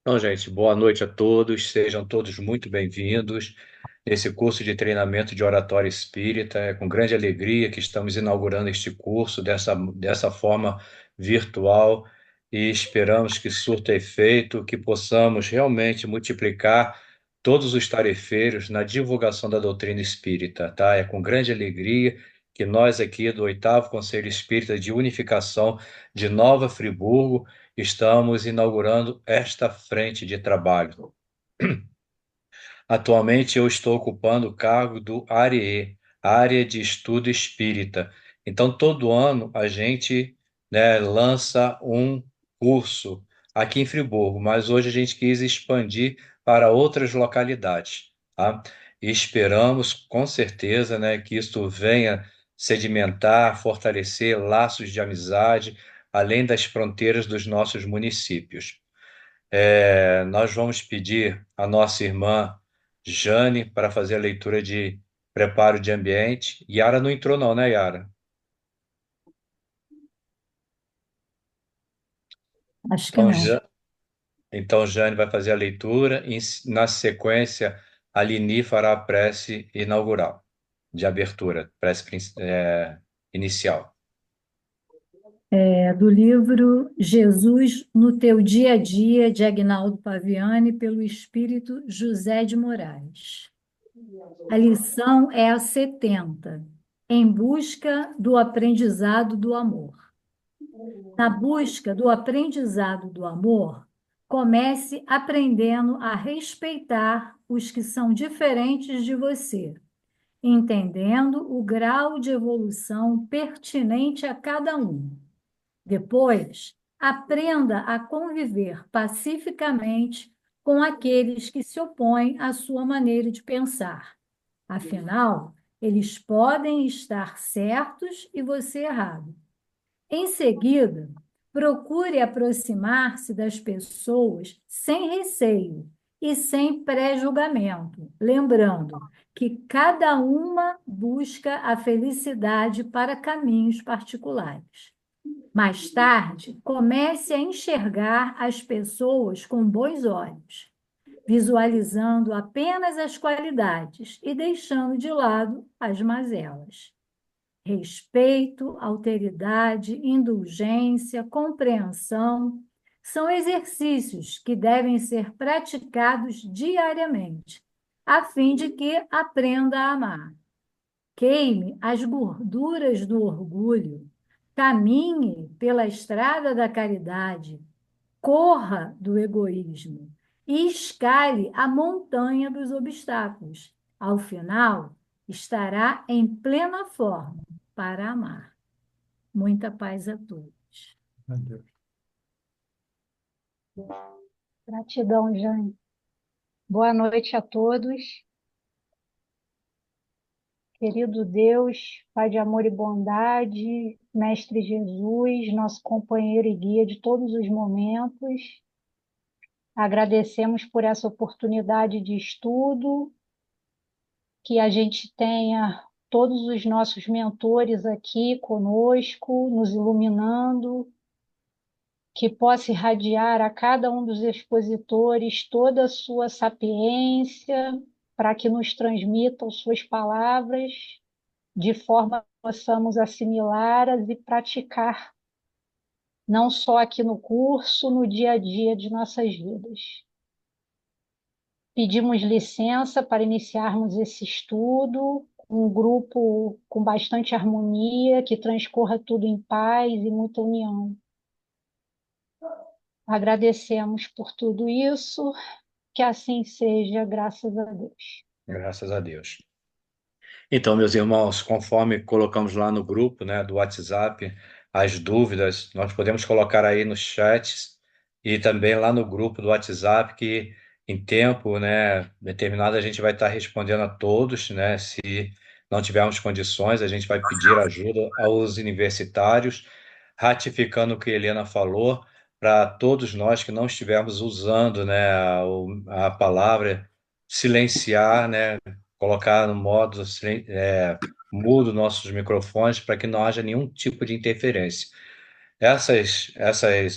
Então, gente, boa noite a todos, sejam todos muito bem-vindos nesse curso de treinamento de oratória espírita. É com grande alegria que estamos inaugurando este curso dessa forma virtual e esperamos que surta efeito, que possamos realmente multiplicar todos os tarefeiros na divulgação da doutrina espírita, tá? É com grande alegria que nós aqui do Oitavo Conselho Espírita de Unificação de Nova Friburgo estamos inaugurando esta frente de trabalho. Atualmente eu estou ocupando o cargo do ARE, Área de Estudo Espírita. Então, todo ano a gente, né, lança um curso aqui em Friburgo, mas hoje a gente quis expandir para outras localidades, tá? E esperamos, com certeza, né, que isso venha sedimentar, fortalecer laços de amizade, além das fronteiras dos nossos municípios. Nós vamos pedir a nossa irmã Jane para fazer a leitura de preparo de ambiente. Yara não entrou não, né, Yara? Acho que Então, não. então Jane vai fazer a leitura e, na sequência, a Lini fará a prece inaugural, de abertura, inicial. É do livro Jesus no Teu Dia a Dia, de Aguinaldo Paviani, pelo espírito José de Moraes. A lição é a 70, em busca do aprendizado do amor. Na busca do aprendizado do amor, comece aprendendo a respeitar os que são diferentes de você, entendendo o grau de evolução pertinente a cada um. Depois, aprenda a conviver pacificamente com aqueles que se opõem à sua maneira de pensar. Afinal, eles podem estar certos e você errado. Em seguida, procure aproximar-se das pessoas sem receio e sem pré-julgamento, lembrando que cada uma busca a felicidade para caminhos particulares. Mais tarde, comece a enxergar as pessoas com bons olhos, visualizando apenas as qualidades e deixando de lado as mazelas. Respeito, alteridade, indulgência, compreensão são exercícios que devem ser praticados diariamente, a fim de que aprenda a amar. Queime as gorduras do orgulho, caminhe pela estrada da caridade, corra do egoísmo e escale a montanha dos obstáculos. Ao final, estará em plena forma para amar. Muita paz a todos. Gratidão, Jane. Boa noite a todos. Querido Deus, Pai de amor e bondade, Mestre Jesus, nosso companheiro e guia de todos os momentos, agradecemos por essa oportunidade de estudo, que a gente tenha todos os nossos mentores aqui conosco, nos iluminando, que possa irradiar a cada um dos expositores toda a sua sapiência, para que nos transmitam suas palavras, de forma que possamos assimilá-las e praticar, não só aqui no curso, no dia a dia de nossas vidas. Pedimos licença para iniciarmos esse estudo, um grupo com bastante harmonia, que transcorra tudo em paz e muita união. Agradecemos por tudo isso, que assim seja, graças a Deus. Graças a Deus. Então, meus irmãos, conforme colocamos lá no grupo, né, do WhatsApp, as dúvidas, nós podemos colocar aí nos chats e também lá no grupo do WhatsApp, que em tempo, né, determinado a gente vai estar respondendo a todos, né, se não tivermos condições, a gente vai pedir ajuda aos universitários, ratificando o que a Helena falou, para todos nós que não estivermos usando, né, a palavra silenciar, né, colocar no modo mudo nossos microfones para que não haja nenhum tipo de interferência.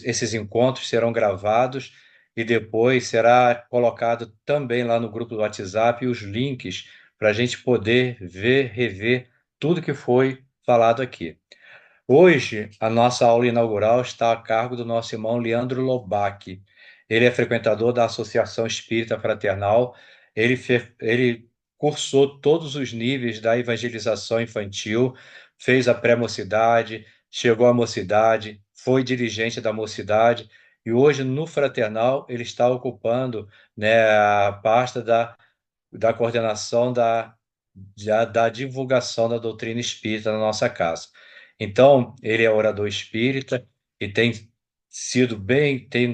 Esses encontros serão gravados e depois será colocado também lá no grupo do WhatsApp os links para a gente poder ver, rever tudo que foi falado aqui. Hoje, a nossa aula inaugural está a cargo do nosso irmão Leandro Lobac. Ele é frequentador da Associação Espírita Fraternal. Ele cursou todos os níveis da evangelização infantil, fez a pré-mocidade, chegou à mocidade, foi dirigente da mocidade e hoje no Fraternal ele está ocupando, né, a pasta da coordenação da divulgação da doutrina espírita na nossa casa. Então, ele é orador espírita e tem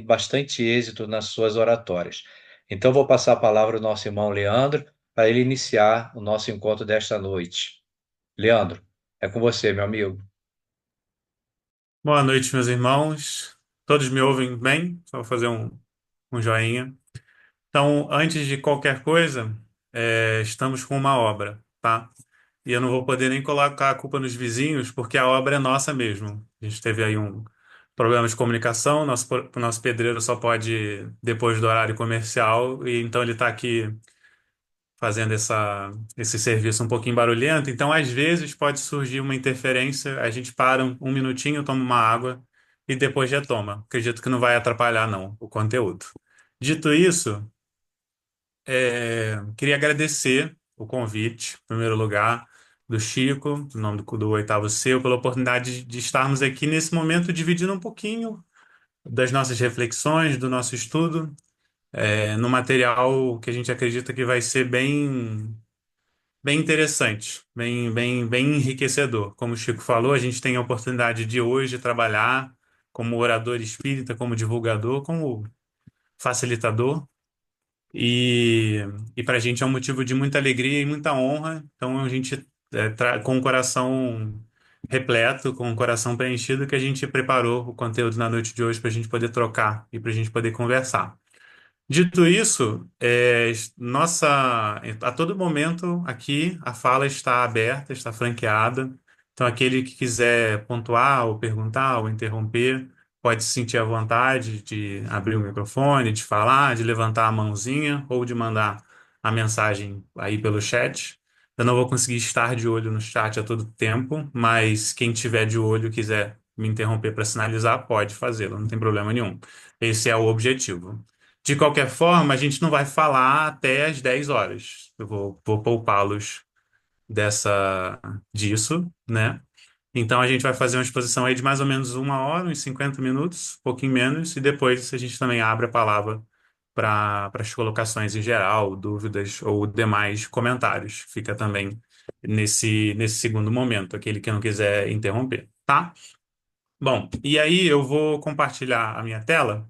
bastante êxito nas suas oratórias. Então, vou passar a palavra ao nosso irmão Leandro para ele iniciar o nosso encontro desta noite. Leandro, é com você, meu amigo. Boa noite, meus irmãos. Todos me ouvem bem? Só vou fazer um joinha. Então, antes de qualquer coisa, estamos com uma obra, tá? E eu não vou poder nem colocar a culpa nos vizinhos, porque a obra é nossa mesmo. A gente teve aí um problema de comunicação, nosso pedreiro só pode ir depois do horário comercial, e então ele está aqui fazendo esse serviço um pouquinho barulhento. Então, às vezes, pode surgir uma interferência, a gente para um minutinho, toma uma água e depois retoma. Acredito que não vai atrapalhar, não, o conteúdo. Dito isso, queria agradecer o convite, em primeiro lugar, do Chico, em nome do Oitavo Seu, pela oportunidade de estarmos aqui nesse momento dividindo um pouquinho das nossas reflexões, do nosso estudo, no material que a gente acredita que vai ser bem interessante, bem enriquecedor. Como o Chico falou, a gente tem a oportunidade de hoje trabalhar como orador espírita, como divulgador, como facilitador. E, e para a gente é um motivo de muita alegria e muita honra. Então a gente, com o coração repleto, com o coração preenchido, que a gente preparou o conteúdo na noite de hoje para a gente poder trocar e para a gente poder conversar. Dito isso, a todo momento aqui a fala está aberta, está franqueada. Então, aquele que quiser pontuar ou perguntar ou interromper, pode se sentir à vontade de abrir o microfone, de falar, de levantar a mãozinha ou de mandar a mensagem aí pelo chat. Eu não vou conseguir estar de olho no chat a todo tempo, mas quem tiver de olho e quiser me interromper para sinalizar, pode fazê-lo, não tem problema nenhum. Esse é o objetivo. De qualquer forma, a gente não vai falar até às 10 horas. Eu vou poupá-los disso, né? Então a gente vai fazer uma exposição aí de mais ou menos 1 hora, uns 50 minutos, um pouquinho menos, e depois a gente também abre a palavra para as colocações em geral, dúvidas ou demais comentários. Fica também nesse segundo momento, aquele que não quiser interromper, tá? Bom, e aí eu vou compartilhar a minha tela.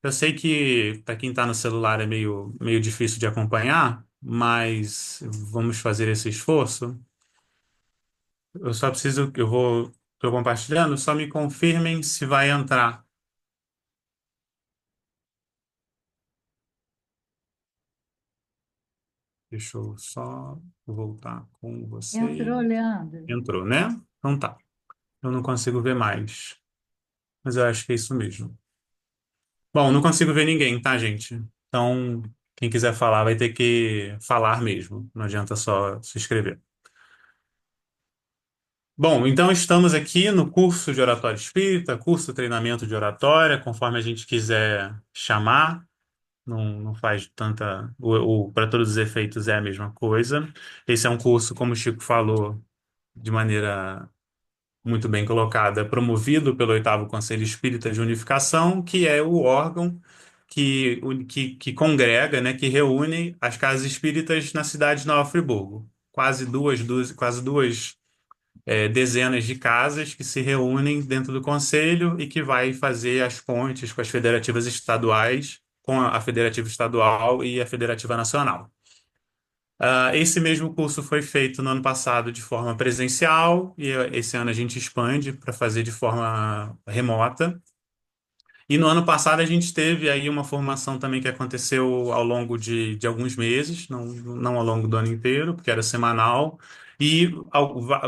Eu sei que para quem está no celular é meio difícil de acompanhar, mas vamos fazer esse esforço. Eu só preciso, estou compartilhando, só me confirmem se vai entrar. Deixa eu só voltar com vocês. Entrou, Leandro. Entrou, né? Então tá. Eu não consigo ver mais, mas eu acho que é isso mesmo. Bom, não consigo ver ninguém, tá, gente? Então, quem quiser falar vai ter que falar mesmo. Não adianta só se inscrever. Bom, então estamos aqui no curso de oratória espírita, curso treinamento de oratória, conforme a gente quiser chamar, não faz tanta. Para todos os efeitos é a mesma coisa. Esse é um curso, como o Chico falou, de maneira muito bem colocada, promovido pelo Oitavo Conselho Espírita de Unificação, que é o órgão que congrega, né, que reúne as casas espíritas na cidade de Nova Friburgo. Quase duas dezenas de casas que se reúnem dentro do conselho e que vai fazer as pontes com as federativas estaduais, com a federativa estadual e a federativa nacional. Esse mesmo curso foi feito no ano passado de forma presencial e esse ano a gente expande para fazer de forma remota. E no ano passado a gente teve aí uma formação também que aconteceu ao longo de alguns meses, não ao longo do ano inteiro, porque era semanal. E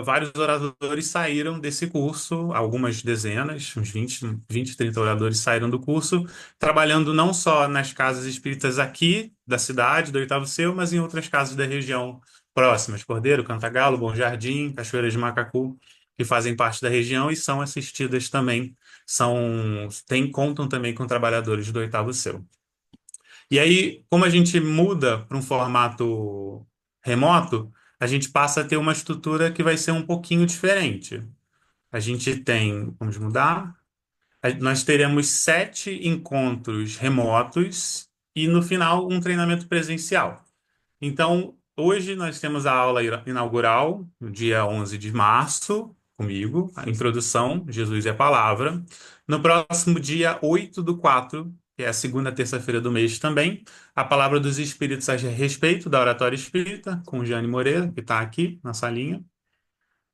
vários oradores saíram desse curso, algumas dezenas, uns 20, 30 oradores saíram do curso, trabalhando não só nas casas espíritas aqui da cidade, do Oitavo Seu, mas em outras casas da região próximas, Cordeiro, Cantagalo, Bom Jardim, Cachoeira de Macacu, que fazem parte da região e são assistidas também contam também com trabalhadores do Oitavo Céu. E aí, como a gente muda para um formato remoto, a gente passa a ter uma estrutura que vai ser um pouquinho diferente. A gente tem, vamos mudar, nós teremos 7 encontros remotos e no final um treinamento presencial. Então, hoje nós temos a aula inaugural, no dia 11 de março, comigo, a introdução, Jesus é a Palavra. No próximo dia 8/4, que é a segunda terça-feira do mês também, a Palavra dos Espíritos a respeito da Oratória Espírita, com Jane Moreira, que está aqui na salinha.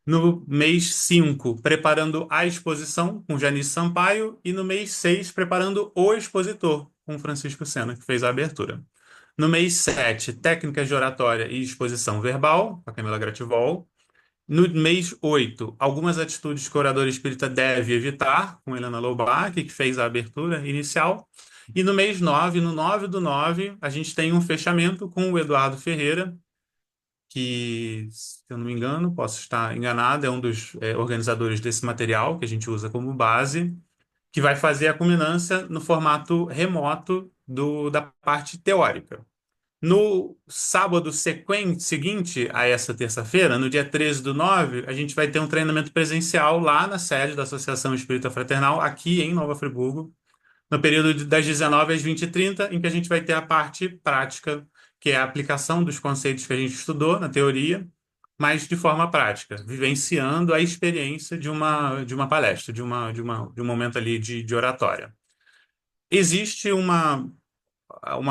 No mês 5, preparando a exposição, com Janice Sampaio. E no mês 6, preparando o expositor, com Francisco Sena, que fez a abertura. No mês 7, técnicas de oratória e exposição verbal, com a Camila Grativol. No mês 8, algumas atitudes que o orador espírita deve evitar, com Helena Loubach, que fez a abertura inicial. E no mês 9, no 9/9, a gente tem um fechamento com o Eduardo Ferreira, que, se eu não me engano, posso estar enganado, é um dos organizadores desse material que a gente usa como base, que vai fazer a culminância no formato remoto da parte teórica. No sábado seguinte a essa terça-feira, no dia 13/9, a gente vai ter um treinamento presencial lá na sede da Associação Espírita Fraternal, aqui em Nova Friburgo, no período das 19 às 20h30, em que a gente vai ter a parte prática, que é a aplicação dos conceitos que a gente estudou na teoria, mas de forma prática, vivenciando a experiência de uma palestra, de um momento ali de oratória. Existe uma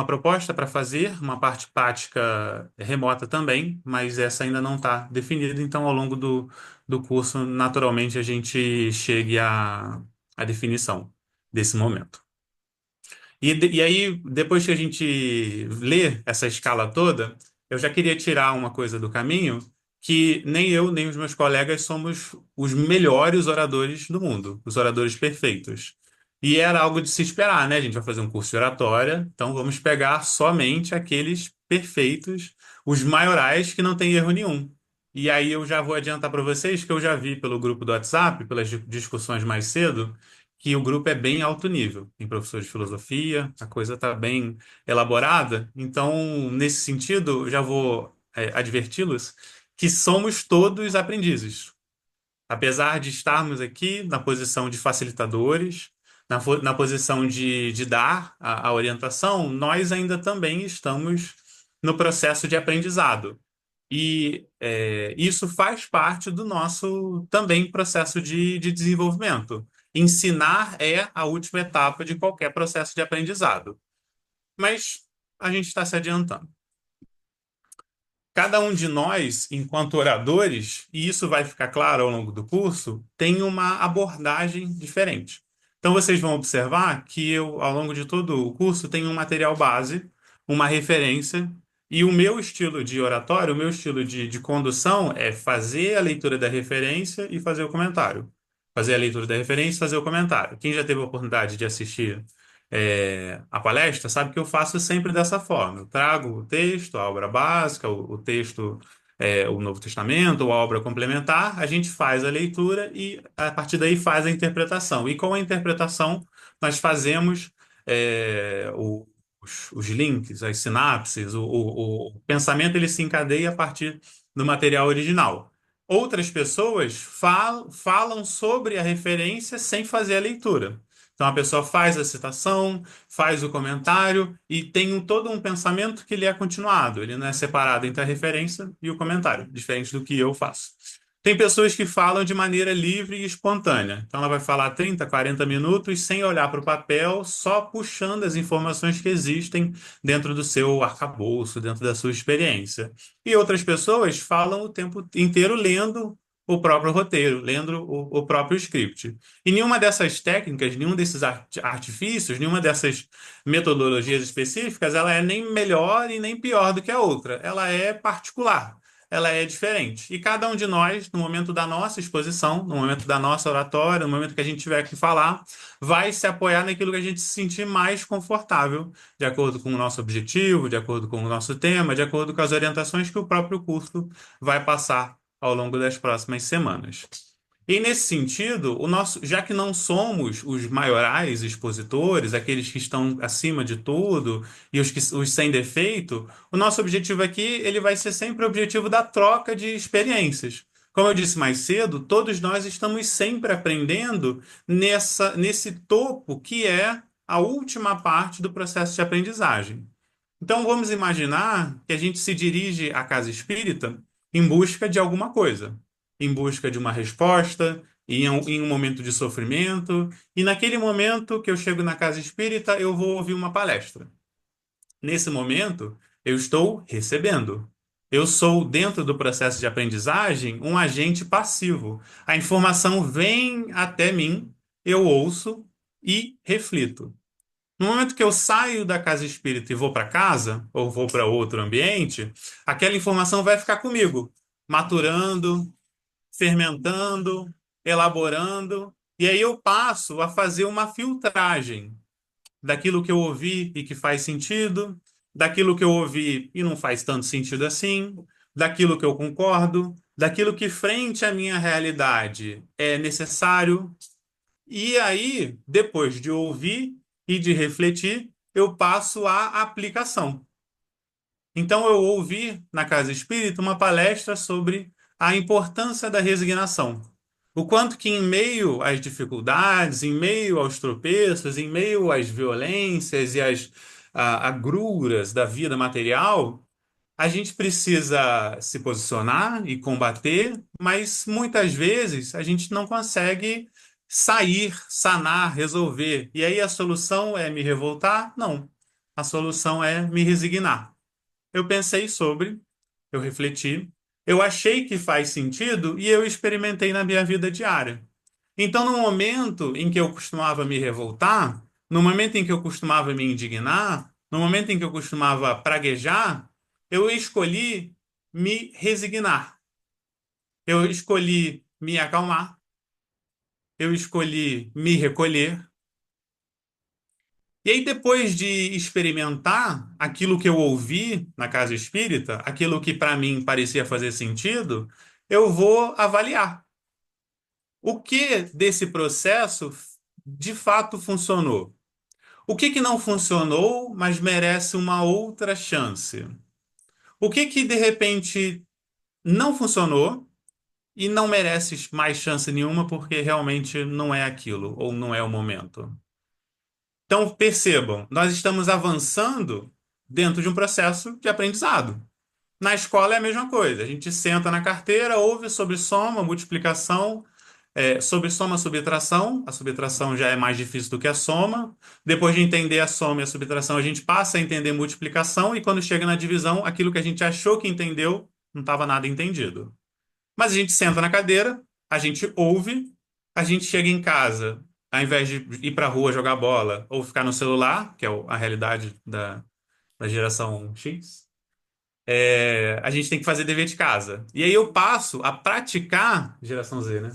proposta para fazer, uma parte prática remota também, mas essa ainda não está definida, então ao longo do curso, naturalmente, a gente chegue à definição desse momento. E aí, depois que a gente lê essa escala toda, eu já queria tirar uma coisa do caminho, que nem eu, nem os meus colegas somos os melhores oradores do mundo, os oradores perfeitos. E era algo de se esperar, né? A gente vai fazer um curso de oratória, então vamos pegar somente aqueles perfeitos, os maiorais que não têm erro nenhum. E aí eu já vou adiantar para vocês que eu já vi pelo grupo do WhatsApp, pelas discussões mais cedo, que o grupo é bem alto nível. Tem professor de filosofia, a coisa está bem elaborada. Então, nesse sentido, já vou adverti-los que somos todos aprendizes. Apesar de estarmos aqui na posição de facilitadores, na posição de dar a orientação, nós ainda também estamos no processo de aprendizado. E isso faz parte do nosso também processo de desenvolvimento. Ensinar é a última etapa de qualquer processo de aprendizado. Mas a gente está se adiantando. Cada um de nós, enquanto oradores, e isso vai ficar claro ao longo do curso, tem uma abordagem diferente. Então, vocês vão observar que eu, ao longo de todo o curso, tenho um material base, uma referência, e o meu estilo de oratório, o meu estilo de condução é fazer a leitura da referência e fazer o comentário. Fazer a leitura da referência e fazer o comentário. Quem já teve a oportunidade de assistir a palestra, sabe que eu faço sempre dessa forma. Eu trago o texto, a obra básica, o texto, o Novo Testamento, ou a obra complementar, a gente faz a leitura e, a partir daí, faz a interpretação. E com a interpretação, nós fazemos os links, as sinapses, o pensamento ele se encadeia a partir do material original. Outras pessoas falam sobre a referência sem fazer a leitura. Então a pessoa faz a citação, faz o comentário e tem todo um pensamento que ele é continuado. Ele não é separado entre a referência e o comentário, diferente do que eu faço. Tem pessoas que falam de maneira livre e espontânea. Então, ela vai falar 30, 40 minutos sem olhar para o papel, só puxando as informações que existem dentro do seu arcabouço, dentro da sua experiência. E outras pessoas falam o tempo inteiro lendo o próprio roteiro, lendo o próprio script. E nenhuma dessas técnicas, nenhum desses artifícios, nenhuma dessas metodologias específicas, ela é nem melhor e nem pior do que a outra. Ela é particular, ela é diferente. E cada um de nós, no momento da nossa exposição, no momento da nossa oratória, no momento que a gente tiver que falar, vai se apoiar naquilo que a gente se sentir mais confortável, de acordo com o nosso objetivo, de acordo com o nosso tema, de acordo com as orientações que o próprio curso vai passar ao longo das próximas semanas. E nesse sentido, já que não somos os maiorais expositores, aqueles que estão acima de tudo e os sem defeito, o nosso objetivo aqui, ele vai ser sempre o objetivo da troca de experiências. Como eu disse mais cedo, todos nós estamos sempre aprendendo nesse topo que é a última parte do processo de aprendizagem. Então vamos imaginar que a gente se dirige à casa espírita em busca de alguma coisa, em busca de uma resposta, em um momento de sofrimento, e naquele momento que eu chego na casa espírita, eu vou ouvir uma palestra. Nesse momento, eu estou recebendo. Eu sou, dentro do processo de aprendizagem, um agente passivo. A informação vem até mim, eu ouço e reflito. No momento que eu saio da casa espírita e vou para casa, ou vou para outro ambiente, aquela informação vai ficar comigo, maturando, fermentando, elaborando, e aí eu passo a fazer uma filtragem daquilo que eu ouvi e que faz sentido, daquilo que eu ouvi e não faz tanto sentido assim, daquilo que eu concordo, daquilo que frente à minha realidade é necessário. E aí, depois de ouvir e de refletir, eu passo à aplicação. Então, eu ouvi na Casa Espírita uma palestra sobre a importância da resignação. O quanto que, em meio às dificuldades, em meio aos tropeços, em meio às violências e às agruras da vida material, a gente precisa se posicionar e combater, mas muitas vezes a gente não consegue sair, sanar, resolver. E aí a solução é me revoltar? Não. A solução é me resignar. Eu pensei sobre, eu refleti, eu achei que faz sentido e eu experimentei na minha vida diária. Então, no momento em que eu costumava me revoltar, no momento em que eu costumava me indignar, no momento em que eu costumava praguejar, eu escolhi me resignar. Eu escolhi me acalmar. Eu escolhi me recolher. E aí, depois de experimentar aquilo que eu ouvi na casa espírita, aquilo que para mim parecia fazer sentido, eu vou avaliar o que desse processo de fato funcionou. O que que não funcionou, mas merece uma outra chance? O que que de repente não funcionou e não merece mais chance nenhuma porque realmente não é aquilo ou não é o momento? Então, percebam, nós estamos avançando dentro de um processo de aprendizado. Na escola é a mesma coisa. A gente senta na carteira, ouve sobre soma, multiplicação, sobre soma, subtração. A subtração já é mais difícil do que a soma. Depois de entender a soma e a subtração, a gente passa a entender multiplicação. E quando chega na divisão, aquilo que a gente achou que entendeu, não estava nada entendido. Mas a gente senta na cadeira, a gente ouve, a gente chega em casa, ao invés de ir para a rua jogar bola ou ficar no celular, que é a realidade da geração X, a gente tem que fazer dever de casa. E aí eu passo a praticar, geração Z, né?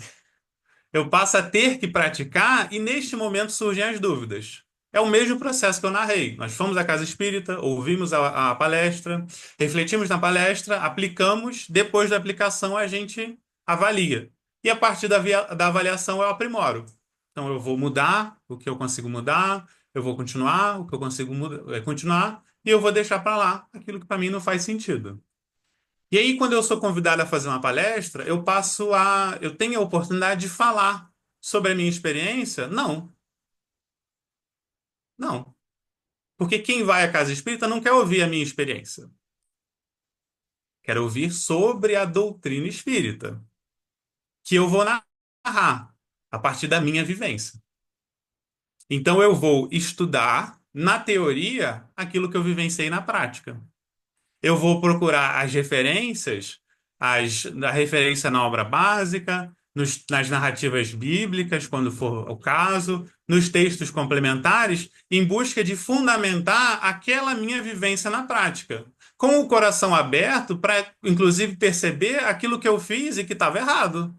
Eu passo a ter que praticar e neste momento surgem as dúvidas. É o mesmo processo que eu narrei. Nós fomos à casa espírita, ouvimos a palestra, refletimos na palestra, aplicamos, depois da aplicação a gente avalia. E a partir da avaliação eu aprimoro. Então eu vou mudar o que eu consigo mudar, eu vou continuar o que eu consigo continuar, e eu vou deixar para lá aquilo que para mim não faz sentido. E aí, quando eu sou convidado a fazer uma palestra, eu tenho a oportunidade de falar sobre a minha experiência? Não, não. Porque quem vai à casa espírita não quer ouvir a minha experiência. Quer ouvir sobre a doutrina espírita. que eu vou narrar a partir da minha vivência. Então, eu vou estudar, na teoria, aquilo que eu vivenciei na prática. Eu vou procurar as referências, a referência na obra básica, nas narrativas bíblicas, quando for o caso, nos textos complementares, em busca de fundamentar aquela minha vivência na prática. Com o coração aberto para, inclusive, perceber aquilo que eu fiz e que estava errado.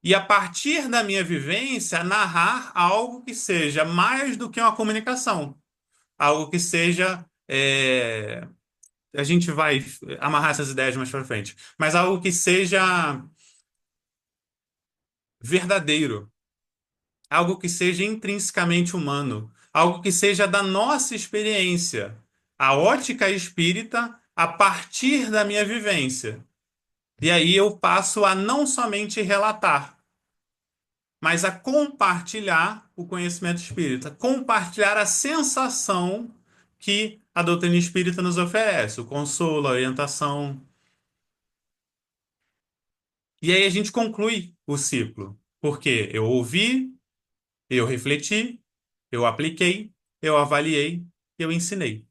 E a partir da minha vivência, narrar algo que seja mais do que uma comunicação. Algo que seja. A gente vai amarrar essas ideias mais para frente. Mas algo que seja verdadeiro. Algo que seja intrinsecamente humano. Algo que seja da nossa experiência. A ótica espírita a partir da minha vivência. E aí eu passo a não somente relatar, mas a compartilhar o conhecimento espírita, compartilhar a sensação que a doutrina espírita nos oferece, o consolo, a orientação. E aí a gente conclui o ciclo, porque eu ouvi, eu refleti, eu apliquei, eu avaliei, eu ensinei.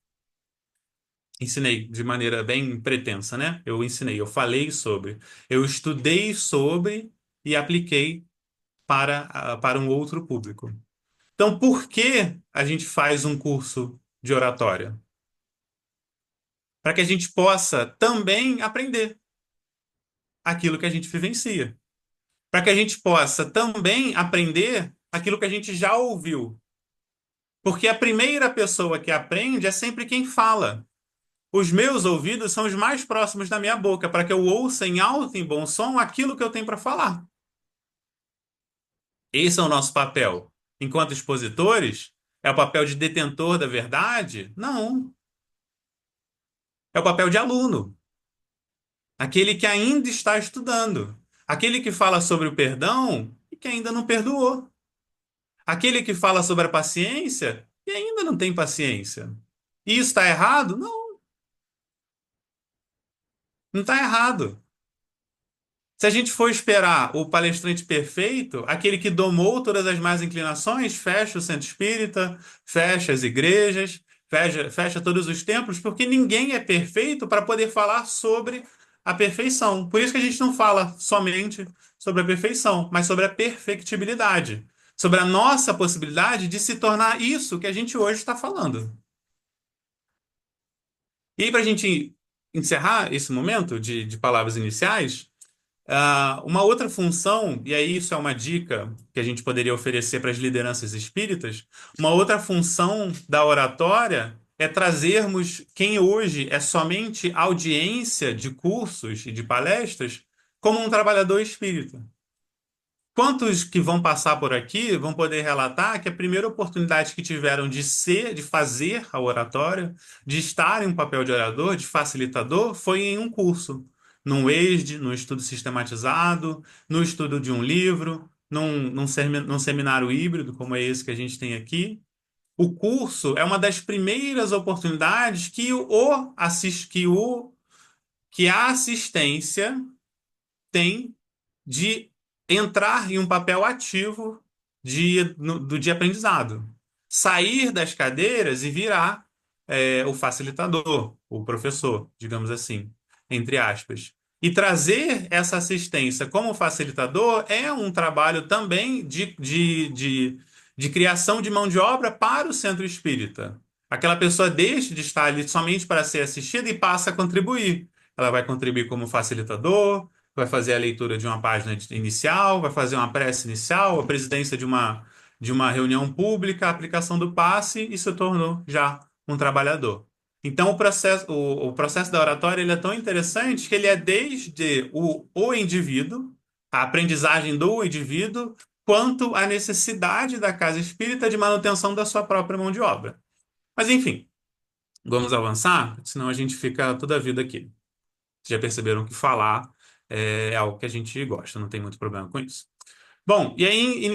Ensinei de maneira bem pretensa, né? Eu ensinei, eu falei sobre, eu estudei sobre e apliquei para um outro público. Então, por que a gente faz um curso de oratória? Para que a gente possa também aprender aquilo que a gente vivencia. Para que a gente possa também aprender aquilo que a gente já ouviu. Porque a primeira pessoa que aprende é sempre quem fala. Os meus ouvidos são os mais próximos da minha boca, para que eu ouça em alto e bom som aquilo que eu tenho para falar. Esse é o nosso papel. Enquanto expositores, é o papel de detentor da verdade? Não. É o papel de aluno. Aquele que ainda está estudando. Aquele que fala sobre o perdão e que ainda não perdoou. Aquele que fala sobre a paciência e ainda não tem paciência. E isso está errado? Não, não está errado. Se a gente for esperar o palestrante perfeito, aquele que domou todas as más inclinações, fecha o centro espírita, fecha as igrejas, fecha todos os templos, porque ninguém é perfeito para poder falar sobre a perfeição. Por isso que a gente não fala somente sobre a perfeição, mas sobre a perfectibilidade, sobre a nossa possibilidade de se tornar isso que a gente hoje está falando. E aí, para a gente encerrar esse momento de palavras iniciais, uma outra função, e aí isso é uma dica que a gente poderia oferecer para as lideranças espíritas, uma outra função da oratória é trazermos quem hoje é somente audiência de cursos e de palestras como um trabalhador espírita. Quantos que vão passar por aqui vão poder relatar que a primeira oportunidade que tiveram de ser, de fazer a oratória, de estar em um papel de orador, de facilitador, foi em um curso, num ESD, num estudo sistematizado, no estudo de um livro, num seminário híbrido, como é esse que a gente tem aqui. O curso é uma das primeiras oportunidades que a assistência tem de entrar em um papel ativo de aprendizado. Sair das cadeiras e virar o facilitador, o professor, digamos assim, entre aspas. E trazer essa assistência como facilitador é um trabalho também de criação de mão de obra para o centro espírita. Aquela pessoa deixa de estar ali somente para ser assistida e passa a contribuir. Ela vai contribuir como facilitador, vai fazer a leitura de uma página inicial, vai fazer uma prece inicial, a presidência de uma reunião pública, a aplicação do passe e se tornou já um trabalhador. Então, o processo da oratória ele é tão interessante que ele é desde o indivíduo, a aprendizagem do indivíduo, quanto a necessidade da casa espírita de manutenção da sua própria mão de obra. Mas, enfim, vamos avançar, senão a gente fica toda a vida aqui. Vocês já perceberam que falar é algo que a gente gosta, não tem muito problema com isso. Bom, e aí,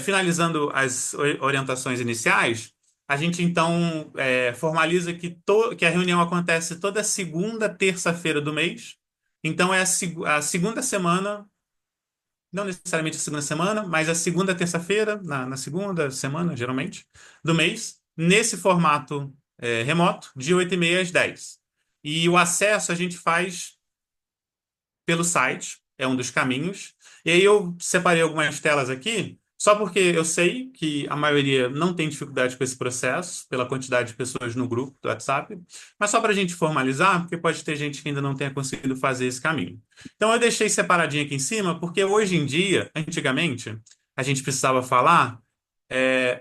finalizando as orientações iniciais, a gente então formaliza que a reunião acontece toda segunda terça-feira do mês, Então, é a segunda semana, não necessariamente a segunda semana, mas a segunda terça-feira, na segunda semana, geralmente, do mês, nesse formato remoto, de 8h30 às 10. E o acesso a gente faz pelo site, é um dos caminhos. E aí eu separei algumas telas aqui, só porque eu sei que a maioria não tem dificuldade com esse processo, pela quantidade de pessoas no grupo do WhatsApp, mas só para a gente formalizar, porque pode ter gente que ainda não tenha conseguido fazer esse caminho. Então eu deixei separadinho aqui em cima, porque hoje em dia, antigamente, a gente precisava falar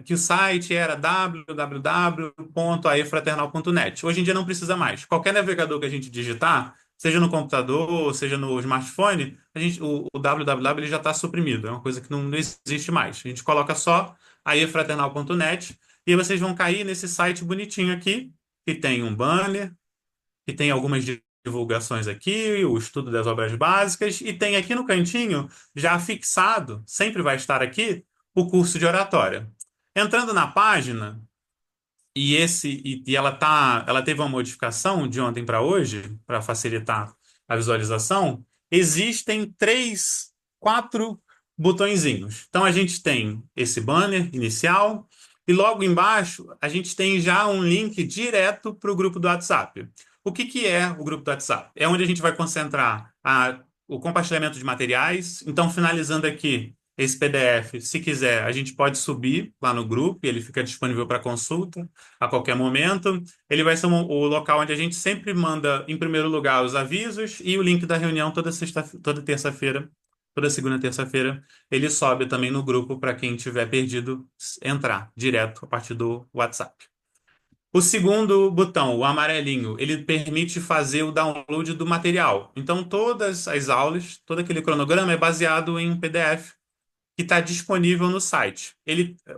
que o site era www.aefraternal.net. Hoje em dia não precisa mais. Qualquer navegador que a gente digitar, seja no computador, seja no smartphone, o www ele já está suprimido. É uma coisa que não existe mais. A gente coloca só aefraternal.net e aí vocês vão cair nesse site bonitinho aqui, que tem um banner, que tem algumas divulgações aqui, o estudo das obras básicas, e tem aqui no cantinho, já fixado, sempre vai estar aqui, o curso de oratória. Entrando na página, ela teve uma modificação de ontem para hoje, para facilitar a visualização. Existem quatro botõezinhos. Então a gente tem esse banner inicial e logo embaixo a gente tem já um link direto para o grupo do WhatsApp. O que que é o grupo do WhatsApp? É onde a gente vai concentrar o compartilhamento de materiais. Então, finalizando aqui esse PDF, se quiser, a gente pode subir lá no grupo e ele fica disponível para consulta a qualquer momento. Ele vai ser o local onde a gente sempre manda, em primeiro lugar, os avisos e o link da reunião toda terça-feira, toda segunda terça-feira. Ele sobe também no grupo para quem tiver perdido entrar direto a partir do WhatsApp. O segundo botão, o amarelinho, ele permite fazer o download do material. Então, todas as aulas, todo aquele cronograma é baseado em um PDF que está disponível no site.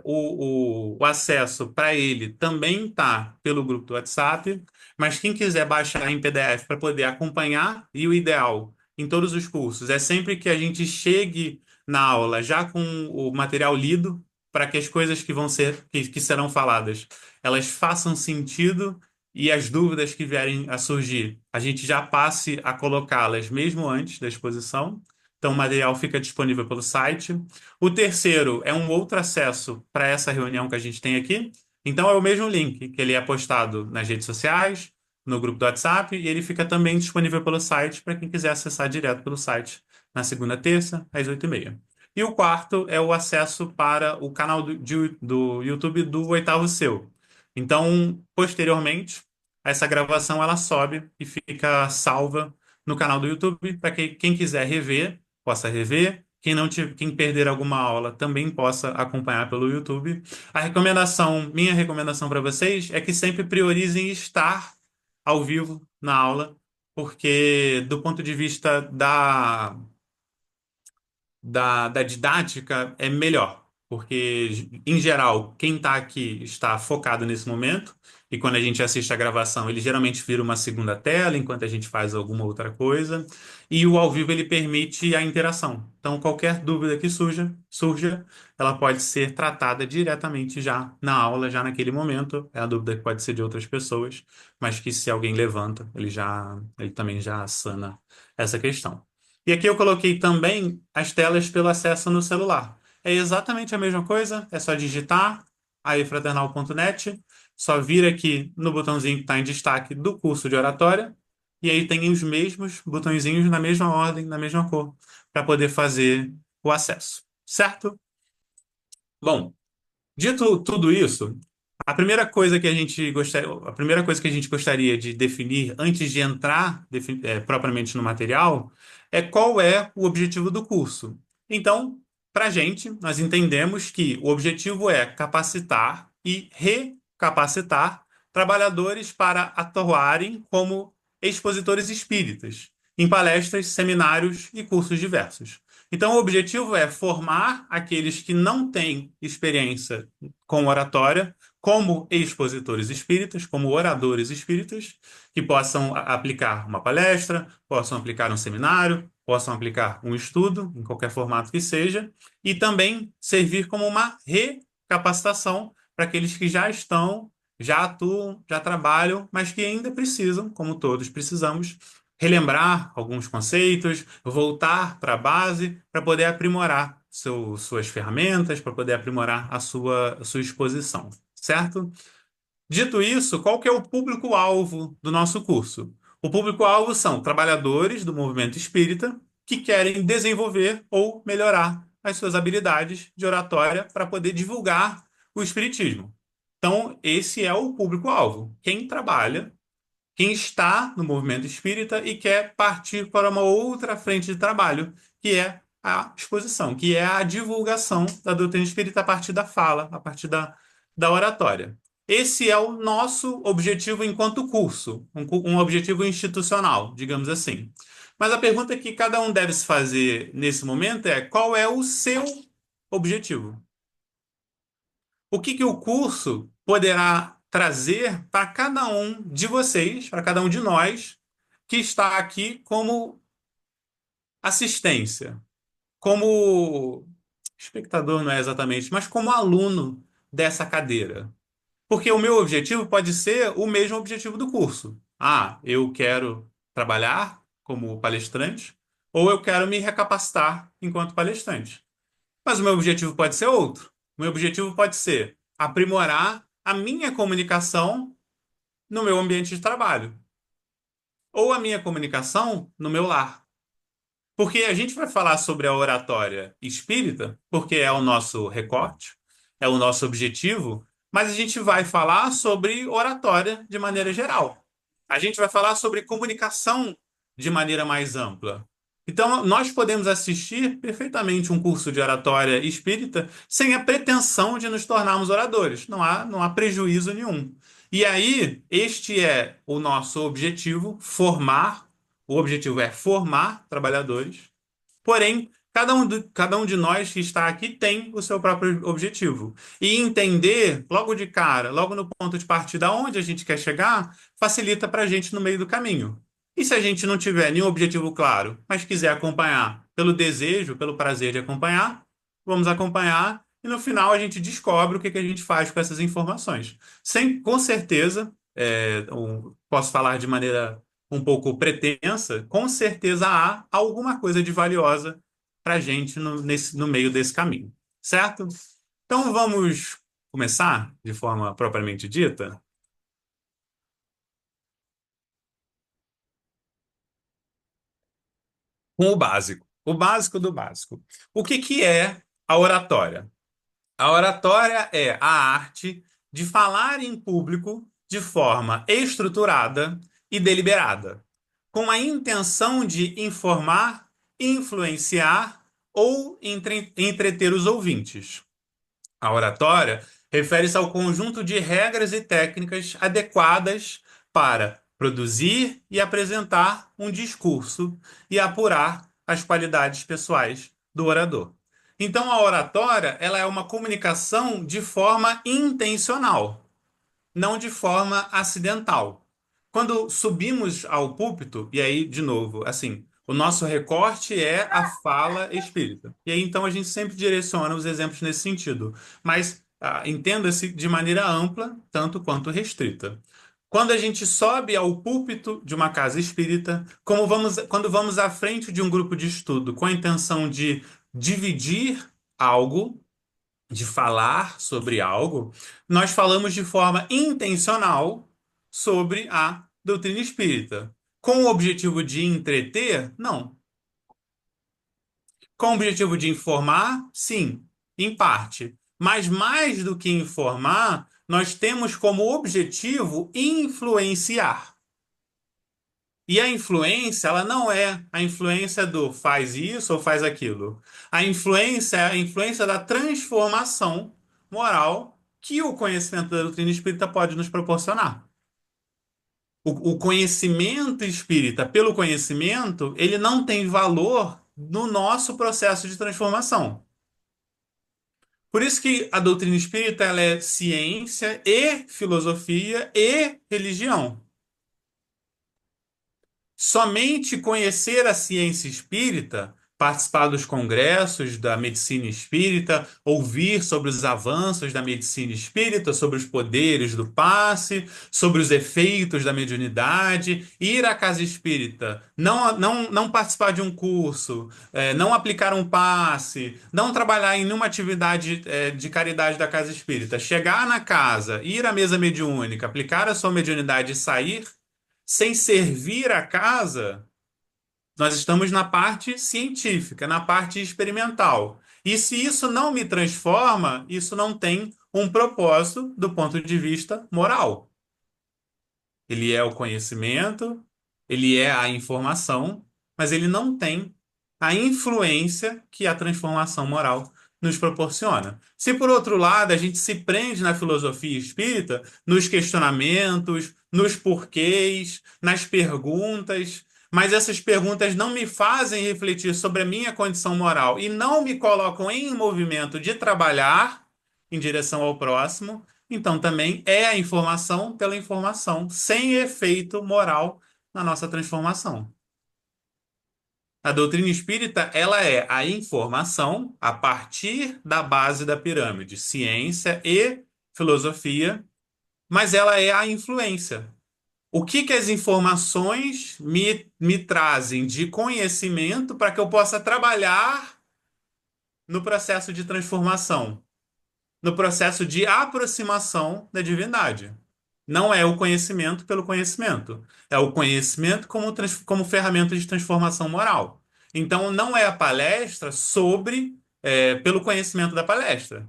O acesso para ele também está pelo grupo do WhatsApp, mas quem quiser baixar em PDF para poder acompanhar, e o ideal em todos os cursos é sempre que a gente chegue na aula já com o material lido, para que as coisas que serão faladas, elas façam sentido e as dúvidas que vierem a surgir, a gente já passe a colocá-las mesmo antes da exposição. Então, o material fica disponível pelo site. O terceiro é um outro acesso para essa reunião que a gente tem aqui. Então, é o mesmo link que ele é postado nas redes sociais, no grupo do WhatsApp, e ele fica também disponível pelo site para quem quiser acessar direto pelo site na segunda terça, às 8h30. E o quarto é o acesso para o canal do YouTube do Oitavo Seu. Então, posteriormente, essa gravação ela sobe e fica salva no canal do YouTube para que quem quiser rever possa rever. Quem perder alguma aula também possa acompanhar pelo YouTube. Minha recomendação para vocês é que sempre priorizem estar ao vivo na aula, porque do ponto de vista da didática é melhor, porque, em geral, quem está aqui está focado nesse momento, e quando a gente assiste a gravação, ele geralmente vira uma segunda tela, enquanto a gente faz alguma outra coisa, e o ao vivo ele permite a interação. Então, qualquer dúvida que surja, ela pode ser tratada diretamente já na aula, já naquele momento. É a dúvida que pode ser de outras pessoas, mas que se alguém levanta, ele também já sana essa questão. E aqui eu coloquei também as telas pelo acesso no celular. É exatamente a mesma coisa, é só digitar aí fraternal.net, só vir aqui no botãozinho que está em destaque do curso de oratória, e aí tem os mesmos botõezinhos na mesma ordem, na mesma cor, para poder fazer o acesso. Certo? Bom, dito tudo isso, a primeira coisa que a gente gostaria de definir antes de entrar propriamente no material é qual é o objetivo do curso. Então, para a gente, nós entendemos que o objetivo é capacitar e recapacitar trabalhadores para atuarem como expositores espíritas em palestras, seminários e cursos diversos. Então, o objetivo é formar aqueles que não têm experiência com oratória, como expositores espíritas, como oradores espíritas, que possam aplicar uma palestra, possam aplicar um seminário, possam aplicar um estudo, em qualquer formato que seja, e também servir como uma recapacitação para aqueles que já estão, já atuam, já trabalham, mas que ainda precisam, como todos precisamos, relembrar alguns conceitos, voltar para a base para poder aprimorar suas ferramentas, para poder aprimorar a sua exposição, certo? Dito isso, qual que é o público-alvo do nosso curso? O público-alvo são trabalhadores do movimento espírita que querem desenvolver ou melhorar as suas habilidades de oratória para poder divulgar o espiritismo. Então, esse é o público-alvo. Quem trabalha, quem está no movimento espírita e quer partir para uma outra frente de trabalho, que é a exposição, que é a divulgação da doutrina espírita a partir da fala, a partir da oratória. Esse é o nosso objetivo enquanto curso, um objetivo institucional, digamos assim. Mas a pergunta que cada um deve se fazer nesse momento é: qual é o seu objetivo? O que que o curso poderá trazer para cada um de vocês, para cada um de nós que está aqui como assistência, como espectador não é exatamente, mas como aluno dessa cadeira? Porque o meu objetivo pode ser o mesmo objetivo do curso. Ah, eu quero trabalhar como palestrante, ou eu quero me recapacitar enquanto palestrante. Mas o meu objetivo pode ser outro. O meu objetivo pode ser aprimorar a minha comunicação no meu ambiente de trabalho, ou a minha comunicação no meu lar. Porque a gente vai falar sobre a oratória espírita, porque é o nosso recorte, é o nosso objetivo, mas a gente vai falar sobre oratória de maneira geral. A gente vai falar sobre comunicação de maneira mais ampla. Então, nós podemos assistir perfeitamente um curso de oratória espírita sem a pretensão de nos tornarmos oradores. Não há prejuízo nenhum. E aí, este é o nosso objetivo, formar. O objetivo é formar trabalhadores. Porém, cada um de nós que está aqui tem o seu próprio objetivo. E entender logo de cara, logo no ponto de partida, onde a gente quer chegar, facilita para a gente no meio do caminho. E se a gente não tiver nenhum objetivo claro, mas quiser acompanhar pelo desejo, pelo prazer de acompanhar, vamos acompanhar e no final a gente descobre o que que a gente faz com essas informações. Com certeza, posso falar de maneira um pouco pretensa, com certeza há alguma coisa de valiosa para a gente no meio desse caminho, certo? Então vamos começar de forma propriamente dita com o básico do básico. O que que é a oratória? A oratória é a arte de falar em público de forma estruturada e deliberada, com a intenção de informar, influenciar ou entreter os ouvintes. A oratória refere-se ao conjunto de regras e técnicas adequadas para produzir e apresentar um discurso e apurar as qualidades pessoais do orador. Então, a oratória, ela é uma comunicação de forma intencional, não de forma acidental. Quando subimos ao púlpito, e aí, de novo, assim, o nosso recorte é a fala espírita. E aí, então, a gente sempre direciona os exemplos nesse sentido. Mas entenda-se de maneira ampla, tanto quanto restrita. Quando a gente sobe ao púlpito de uma casa espírita, quando vamos à frente de um grupo de estudo com a intenção de dividir algo, de falar sobre algo, nós falamos de forma intencional sobre a doutrina espírita. Com o objetivo de entreter? Não. Com o objetivo de informar? Sim, em parte. Mas mais do que informar, nós temos como objetivo influenciar. E a influência, ela não é a influência do faz isso ou faz aquilo. A influência é a influência da transformação moral que o conhecimento da doutrina espírita pode nos proporcionar. O conhecimento espírita, pelo conhecimento, ele não tem valor no nosso processo de transformação. Por isso que a doutrina espírita ela é ciência e filosofia e religião. Somente conhecer a ciência espírita participar dos congressos da medicina espírita, ouvir sobre os avanços da medicina espírita, sobre os poderes do passe, sobre os efeitos da mediunidade, ir à casa espírita, não participar de um curso, não aplicar um passe, não trabalhar em nenhuma atividade, de caridade da casa espírita, chegar na casa, ir à mesa mediúnica, aplicar a sua mediunidade e sair sem servir a casa, nós estamos na parte científica, na parte experimental. E se isso não me transforma, isso não tem um propósito do ponto de vista moral. Ele é o conhecimento, ele é a informação, mas ele não tem a influência que a transformação moral nos proporciona. Se, por outro lado, a gente se prende na filosofia espírita, nos questionamentos, nos porquês, nas perguntas, mas essas perguntas não me fazem refletir sobre a minha condição moral e não me colocam em movimento de trabalhar em direção ao próximo, então também é a informação pela informação, sem efeito moral na nossa transformação. A doutrina espírita, ela é a informação a partir da base da pirâmide, ciência e filosofia, mas ela é a influência. O que que as informações me trazem de conhecimento para que eu possa trabalhar no processo de transformação, no processo de aproximação da divindade? Não é o conhecimento pelo conhecimento, é o conhecimento como ferramenta de transformação moral. Então, não é a palestra pelo conhecimento da palestra.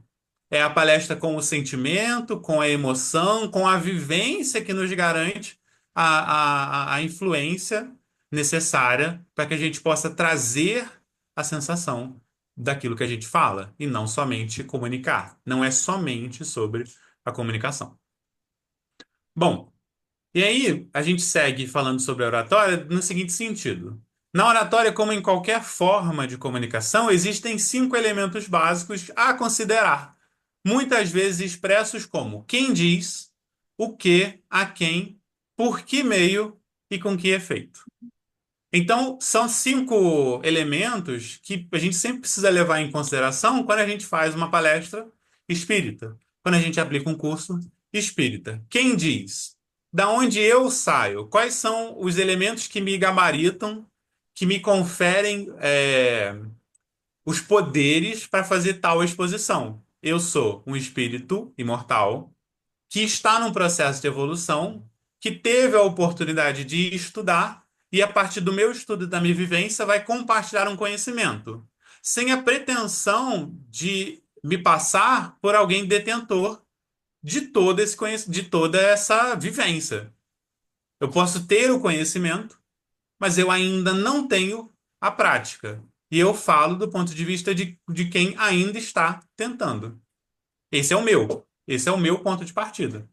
É a palestra com o sentimento, com a emoção, com a vivência que nos garante a influência necessária para que a gente possa trazer a sensação daquilo que a gente fala e não somente comunicar. Não é somente sobre a comunicação. Bom, e aí a gente segue falando sobre a oratória no seguinte sentido. Na oratória, como em qualquer forma de comunicação, existem 5 elementos básicos a considerar, muitas vezes expressos como quem diz, o que, a quem, por que meio e com que efeito. Então, são 5 elementos que a gente sempre precisa levar em consideração quando a gente faz uma palestra espírita, quando a gente aplica um curso espírita. Quem diz? Da onde eu saio? Quais são os elementos que me gabaritam, que me conferem os poderes para fazer tal exposição? Eu sou um espírito imortal que está num processo de evolução, que teve a oportunidade de estudar e, a partir do meu estudo e da minha vivência, vai compartilhar um conhecimento, sem a pretensão de me passar por alguém detentor de todo esse de toda essa vivência. Eu posso ter o conhecimento, mas eu ainda não tenho a prática. E eu falo do ponto de vista de quem ainda está tentando. Esse é o meu ponto de partida.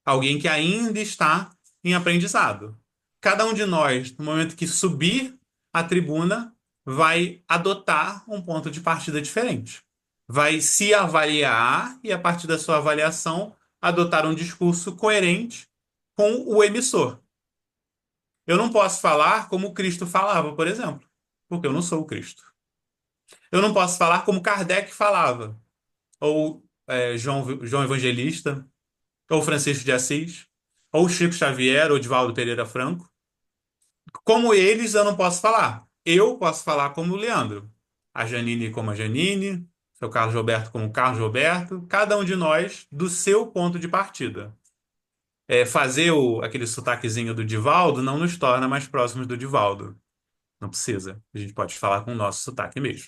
Alguém que ainda está em aprendizado. Cada um de nós, no momento que subir a tribuna, vai adotar um ponto de partida diferente. Vai se avaliar e, a partir da sua avaliação, adotar um discurso coerente com o emissor. Eu não posso falar como Cristo falava, por exemplo, porque eu não sou o Cristo. Eu não posso falar como Kardec falava, ou João Evangelista, ou Francisco de Assis, ou Chico Xavier, ou Divaldo Pereira Franco. Como eles, eu não posso falar. Eu posso falar como o Leandro. A Janine como a Janine, seu Carlos Roberto como o Carlos Roberto, cada um de nós do seu ponto de partida. Fazer aquele sotaquezinho do Divaldo não nos torna mais próximos do Divaldo. Não precisa. A gente pode falar com o nosso sotaque mesmo.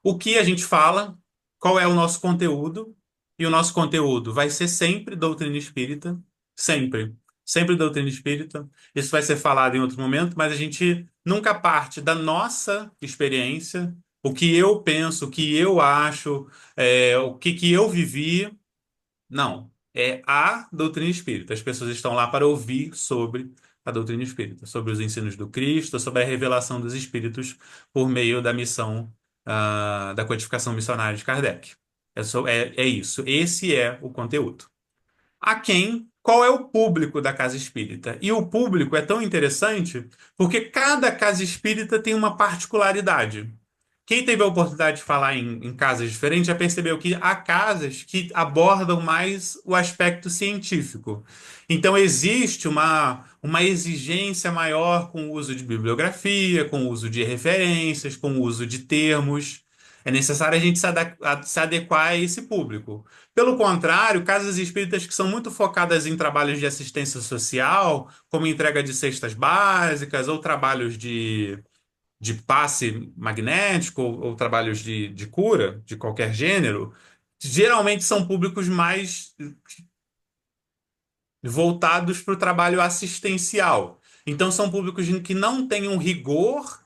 O que a gente fala, qual é o nosso conteúdo, e o nosso conteúdo vai ser sempre doutrina espírita, sempre. Sempre doutrina espírita. Isso vai ser falado em outro momento, mas a gente nunca parte da nossa experiência, o que eu penso, o que eu acho, o que eu vivi. Não. É a doutrina espírita. As pessoas estão lá para ouvir sobre a doutrina espírita, sobre os ensinos do Cristo, sobre a revelação dos espíritos por meio da missão, da codificação missionária de Kardec. É isso. Esse é o conteúdo. A quem qual é o público da casa espírita. E o público é tão interessante porque cada casa espírita tem uma particularidade. Quem teve a oportunidade de falar em casas diferentes já percebeu que há casas que abordam mais o aspecto científico. Então, existe uma exigência maior com o uso de bibliografia, com o uso de referências, com o uso de termos. É necessário a gente se adequar a esse público. Pelo contrário, casas espíritas que são muito focadas em trabalhos de assistência social, como entrega de cestas básicas ou trabalhos de passe magnético ou trabalhos de cura de qualquer gênero, geralmente são públicos mais voltados para o trabalho assistencial. Então, são públicos que não têm um rigor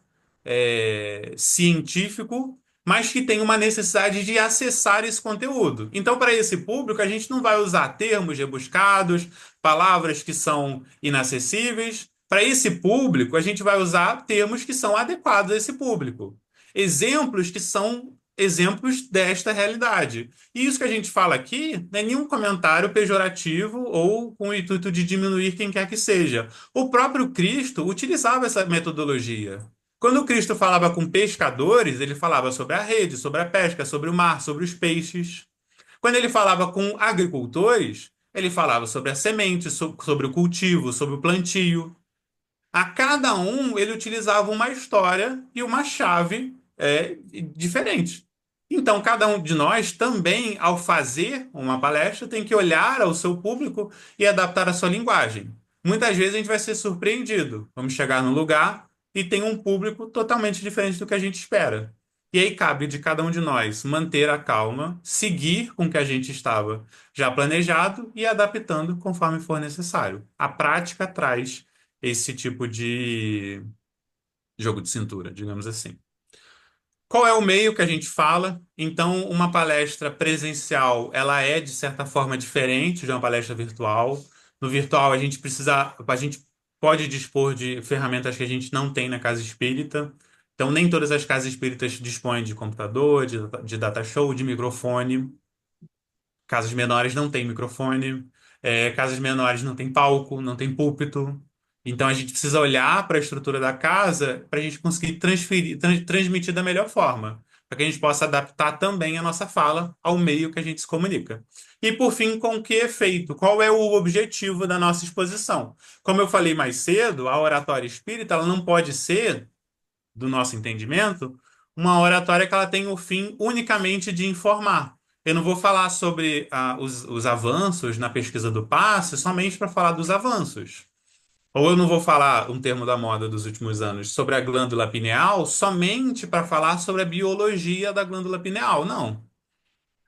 científico, mas que têm uma necessidade de acessar esse conteúdo. Então, para esse público, a gente não vai usar termos rebuscados, palavras que são inacessíveis. Para esse público, a gente vai usar termos que são adequados a esse público. Exemplos que são exemplos desta realidade. E isso que a gente fala aqui não é nenhum comentário pejorativo ou com o intuito de diminuir quem quer que seja. O próprio Cristo utilizava essa metodologia. Quando o Cristo falava com pescadores, ele falava sobre a rede, sobre a pesca, sobre o mar, sobre os peixes. Quando ele falava com agricultores, ele falava sobre a semente, sobre o cultivo, sobre o plantio. A cada um, ele utilizava uma história e uma chave diferente. Então, cada um de nós também, ao fazer uma palestra, tem que olhar ao seu público e adaptar a sua linguagem. Muitas vezes a gente vai ser surpreendido. Vamos chegar num lugar e tem um público totalmente diferente do que a gente espera. E aí cabe de cada um de nós manter a calma, seguir com o que a gente estava já planejado e adaptando conforme for necessário. A prática traz esse tipo de jogo de cintura, digamos assim. Qual é o meio que a gente fala? Então, uma palestra presencial, ela é de certa forma diferente de uma palestra virtual. No virtual, a gente pode dispor de ferramentas que a gente não tem na casa espírita. Então, nem todas as casas espíritas dispõem de computador, de data show, de microfone. Casas menores não têm microfone, casas menores não têm palco, não tem púlpito. Então a gente precisa olhar para a estrutura da casa para a gente conseguir transmitir da melhor forma, para que a gente possa adaptar também a nossa fala ao meio que a gente se comunica. E por fim, com que efeito? Qual é o objetivo da nossa exposição? Como eu falei mais cedo, a oratória espírita ela não pode ser, do nosso entendimento, uma oratória que ela tem o fim unicamente de informar. Eu não vou falar sobre os avanços na pesquisa do passe somente para falar dos avanços. Ou eu não vou falar, um termo da moda dos últimos anos, sobre a glândula pineal somente para falar sobre a biologia da glândula pineal. Não.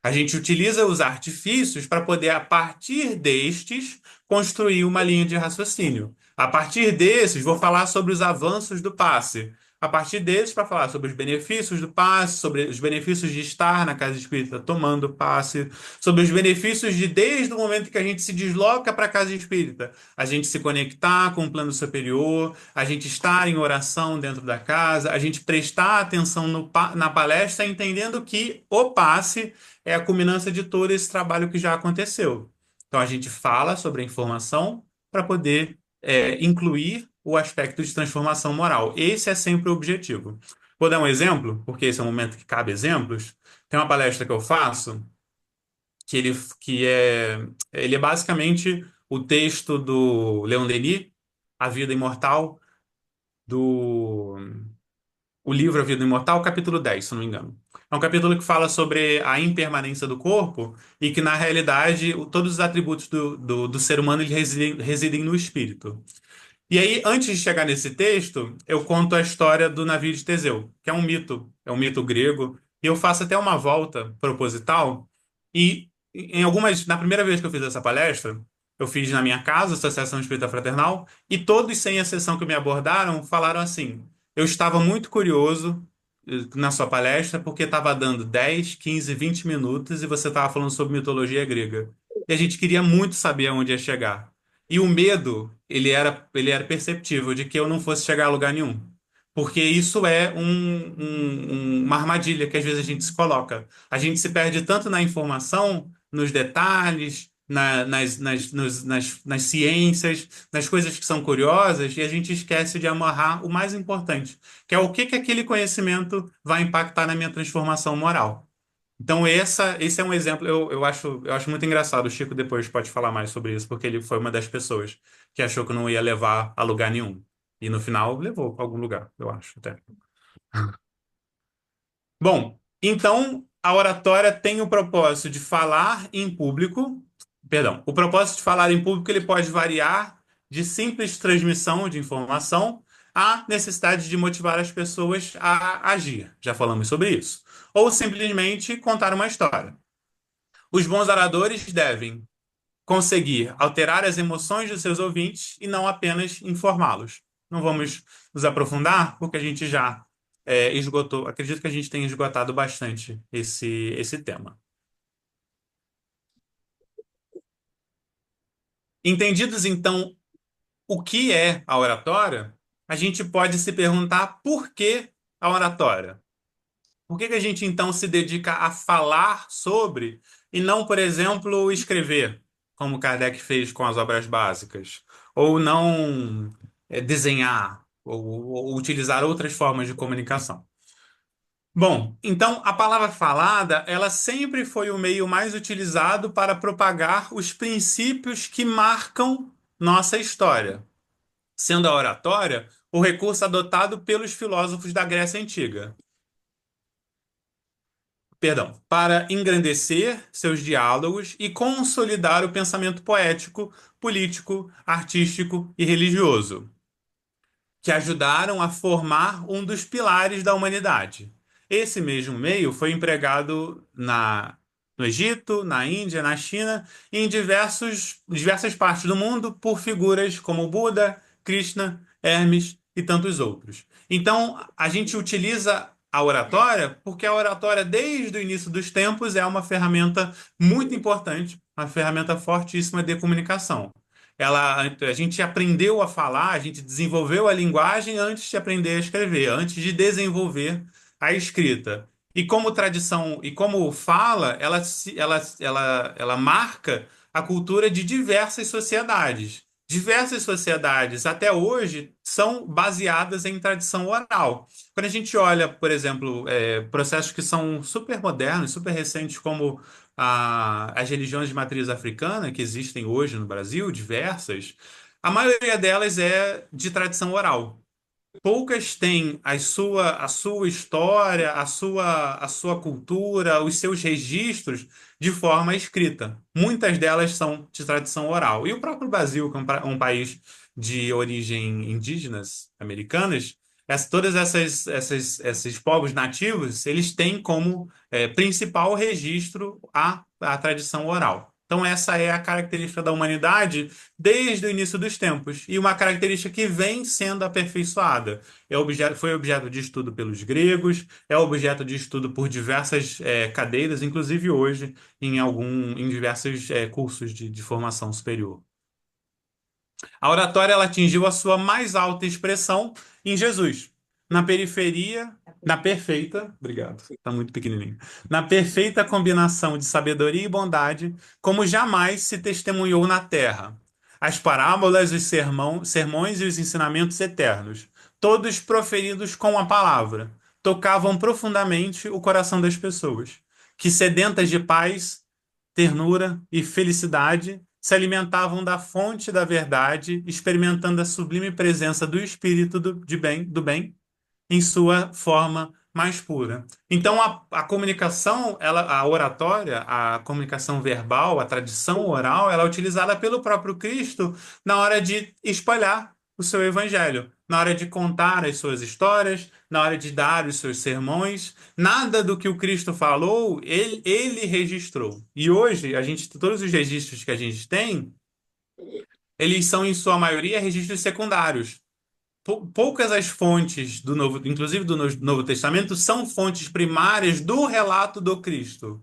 A gente utiliza os artifícios para poder, a partir destes, construir uma linha de raciocínio. A partir desses, vou falar sobre os avanços do passe. A partir desses, para falar sobre os benefícios do passe, sobre os benefícios de estar na casa espírita tomando passe, sobre os benefícios de, desde o momento que a gente se desloca para a casa espírita, a gente se conectar com o plano superior, a gente estar em oração dentro da casa, a gente prestar atenção na palestra, entendendo que o passe é a culminância de todo esse trabalho que já aconteceu. Então, a gente fala sobre a informação para poder incluir o aspecto de transformação moral. Esse é sempre o objetivo. Vou dar um exemplo, porque esse é o momento que cabe exemplos. Tem uma palestra que eu faço ele é basicamente o texto do Leon Denis, A Vida Imortal, do o livro A Vida Imortal, capítulo 10, se não me engano. É um capítulo que fala sobre a impermanência do corpo e que, na realidade, todos os atributos do ser humano eles residem no espírito. E aí, antes de chegar nesse texto, eu conto a história do navio de Teseu, que é um mito grego, e eu faço até uma volta proposital. E na primeira vez que eu fiz essa palestra, eu fiz na minha casa, Associação Espírita Fraternal, e todos, sem exceção que me abordaram, falaram assim: eu estava muito curioso na sua palestra, porque estava dando 10, 15, 20 minutos e você estava falando sobre mitologia grega. E a gente queria muito saber aonde ia chegar. E o medo, ele era perceptível de que eu não fosse chegar a lugar nenhum. Porque isso é uma armadilha que às vezes a gente se coloca. A gente se perde tanto na informação, nos detalhes, nas ciências, nas coisas que são curiosas, e a gente esquece de amarrar o mais importante, que é o que que aquele conhecimento vai impactar na minha transformação moral. Então, esse é um exemplo, eu acho muito engraçado. O Chico depois pode falar mais sobre isso, porque ele foi uma das pessoas que achou que não ia levar a lugar nenhum. E no final levou para algum lugar, eu acho, até. Bom, então a oratória tem o propósito de falar em público. Perdão, o propósito de falar em público ele pode variar de simples transmissão de informação à necessidade de motivar as pessoas a agir. Já falamos sobre isso. Ou simplesmente contar uma história. Os bons oradores devem conseguir alterar as emoções dos seus ouvintes e não apenas informá-los. Não vamos nos aprofundar, porque a gente já esgotou, acredito que a gente tenha esgotado bastante esse tema. Entendidos, então, o que é a oratória, a gente pode se perguntar por que a oratória? Por que que a gente então se dedica a falar sobre e não, por exemplo, escrever, como Kardec fez com as obras básicas, ou não desenhar, ou utilizar outras formas de comunicação? Bom, então a palavra falada, ela sempre foi o meio mais utilizado para propagar os princípios que marcam nossa história, sendo a oratória o recurso adotado pelos filósofos da Grécia Antiga. Perdão, para engrandecer seus diálogos e consolidar o pensamento poético, político, artístico e religioso, que ajudaram a formar um dos pilares da humanidade. Esse mesmo meio foi empregado no Egito, na Índia, na China e em diversas partes do mundo por figuras como Buda, Krishna, Hermes e tantos outros. Então, a gente utiliza a oratória porque a oratória, desde o início dos tempos, é uma ferramenta muito importante, uma ferramenta fortíssima de comunicação. A gente aprendeu a falar, a gente desenvolveu a linguagem antes de aprender a escrever, antes de desenvolver a escrita. E como tradição e como fala, ela marca a cultura de diversas sociedades. Diversas sociedades, até hoje, são baseadas em tradição oral. Quando a gente olha, por exemplo, processos que são super modernos, super recentes, como as religiões de matriz africana, que existem hoje no Brasil, diversas, a maioria delas é de tradição oral. Poucas têm a sua história, a sua cultura, os seus registros de forma escrita. Muitas delas são de tradição oral. E o próprio Brasil, que é um país de origem indígenas americanas, todas esses povos nativos, eles têm como principal registro a tradição oral. Então, essa é a característica da humanidade desde o início dos tempos, e uma característica que vem sendo aperfeiçoada. Foi objeto de estudo pelos gregos, é objeto de estudo por diversas cadeiras, inclusive hoje em diversos cursos de formação superior. A oratória ela atingiu a sua mais alta expressão em Jesus, na periferia, na perfeita, obrigado, está muito pequenininho, na perfeita combinação de sabedoria e bondade, como jamais se testemunhou na terra. As parábolas, os sermões e os ensinamentos eternos, todos proferidos com a palavra, tocavam profundamente o coração das pessoas, que sedentas de paz, ternura e felicidade se alimentavam da fonte da verdade, experimentando a sublime presença do Espírito do bem em sua forma mais pura. Então, a comunicação, a oratória, a comunicação verbal, a tradição oral, ela é utilizada pelo próprio Cristo na hora de espalhar o seu evangelho, na hora de contar as suas histórias, na hora de dar os seus sermões. Nada do que o Cristo falou, ele registrou. E hoje, todos os registros que a gente tem, eles são, em sua maioria, registros secundários. Poucas as fontes do Novo, inclusive do Novo Testamento, são fontes primárias do relato do Cristo.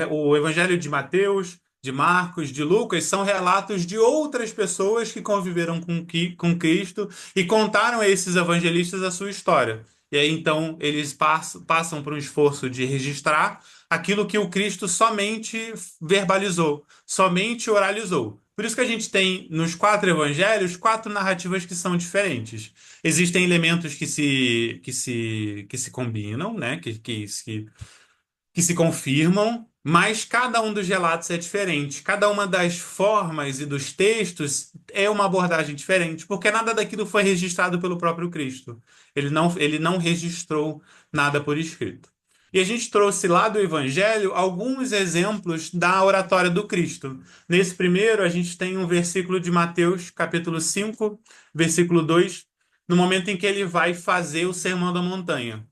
O Evangelho de Mateus, de Marcos, de Lucas são relatos de outras pessoas que conviveram com Cristo e contaram a esses evangelistas a sua história. E aí então eles passam por um esforço de registrar aquilo que o Cristo somente verbalizou, somente oralizou. Por isso que a gente tem nos quatro evangelhos quatro narrativas que são diferentes. Existem elementos que se combinam, né? Que se confirmam, mas cada um dos relatos é diferente. Cada uma das formas e dos textos é uma abordagem diferente, porque nada daquilo foi registrado pelo próprio Cristo. Ele não registrou nada por escrito. E a gente trouxe lá do Evangelho alguns exemplos da oratória do Cristo. Nesse primeiro, a gente tem um versículo de Mateus, capítulo 5, versículo 2, no momento em que ele vai fazer o Sermão da Montanha.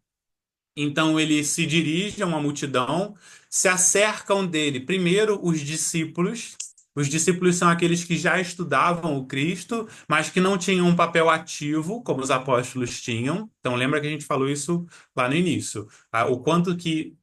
Então ele se dirige a uma multidão, se acercam dele primeiro os discípulos. Os discípulos são aqueles que já estudavam o Cristo, mas que não tinham um papel ativo, como os apóstolos tinham. Então lembra que a gente falou isso lá no início. O quanto que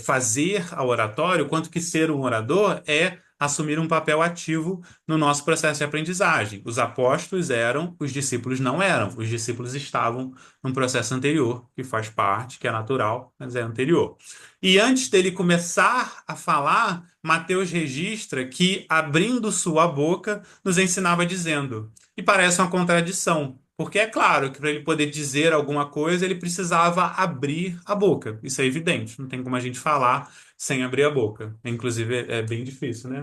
fazer a oratório, o quanto que ser um orador é assumir um papel ativo no nosso processo de aprendizagem. Os apóstolos eram, os discípulos não eram. Os discípulos estavam num processo anterior, que faz parte, que é natural, mas é anterior. E antes dele começar a falar, Mateus registra que, abrindo sua boca, nos ensinava dizendo. E parece uma contradição, porque é claro que para ele poder dizer alguma coisa, ele precisava abrir a boca. Isso é evidente, não tem como a gente falar sem abrir a boca. Inclusive, é bem difícil, né?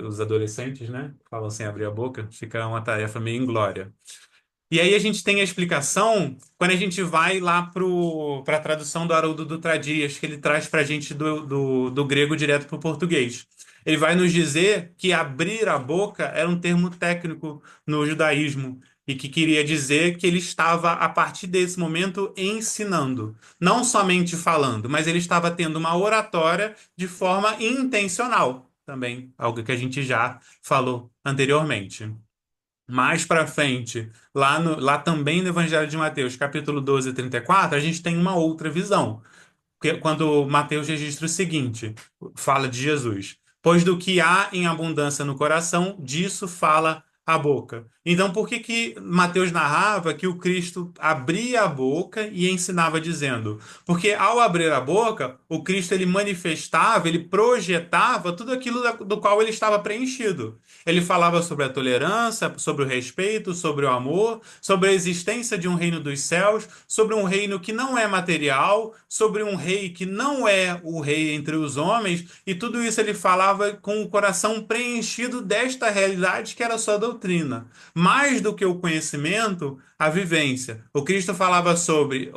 Os adolescentes, né? Falam sem abrir a boca, fica uma tarefa meio inglória. E aí a gente tem a explicação quando a gente vai lá para a tradução do Haroldo Dutra Dias, que ele traz para a gente do grego direto para o português. Ele vai nos dizer que abrir a boca era um termo técnico no judaísmo e que queria dizer que ele estava, a partir desse momento, ensinando. Não somente falando, mas ele estava tendo uma oratória de forma intencional também, algo que a gente já falou anteriormente. Mais para frente, lá também no Evangelho de Mateus, capítulo 12, 34, a gente tem uma outra visão. Quando Mateus registra o seguinte, fala de Jesus: pois do que há em abundância no coração, disso fala a boca. Então, por que que Mateus narrava que o Cristo abria a boca e ensinava dizendo? Porque ao abrir a boca, o Cristo ele manifestava, ele projetava tudo aquilo do qual ele estava preenchido. Ele falava sobre a tolerância, sobre o respeito, sobre o amor, sobre a existência de um reino dos céus, sobre um reino que não é material, sobre um rei que não é o rei entre os homens, e tudo isso ele falava com o coração preenchido desta realidade que era a sua doutrina. Mais do que o conhecimento, a vivência. O Cristo falava sobre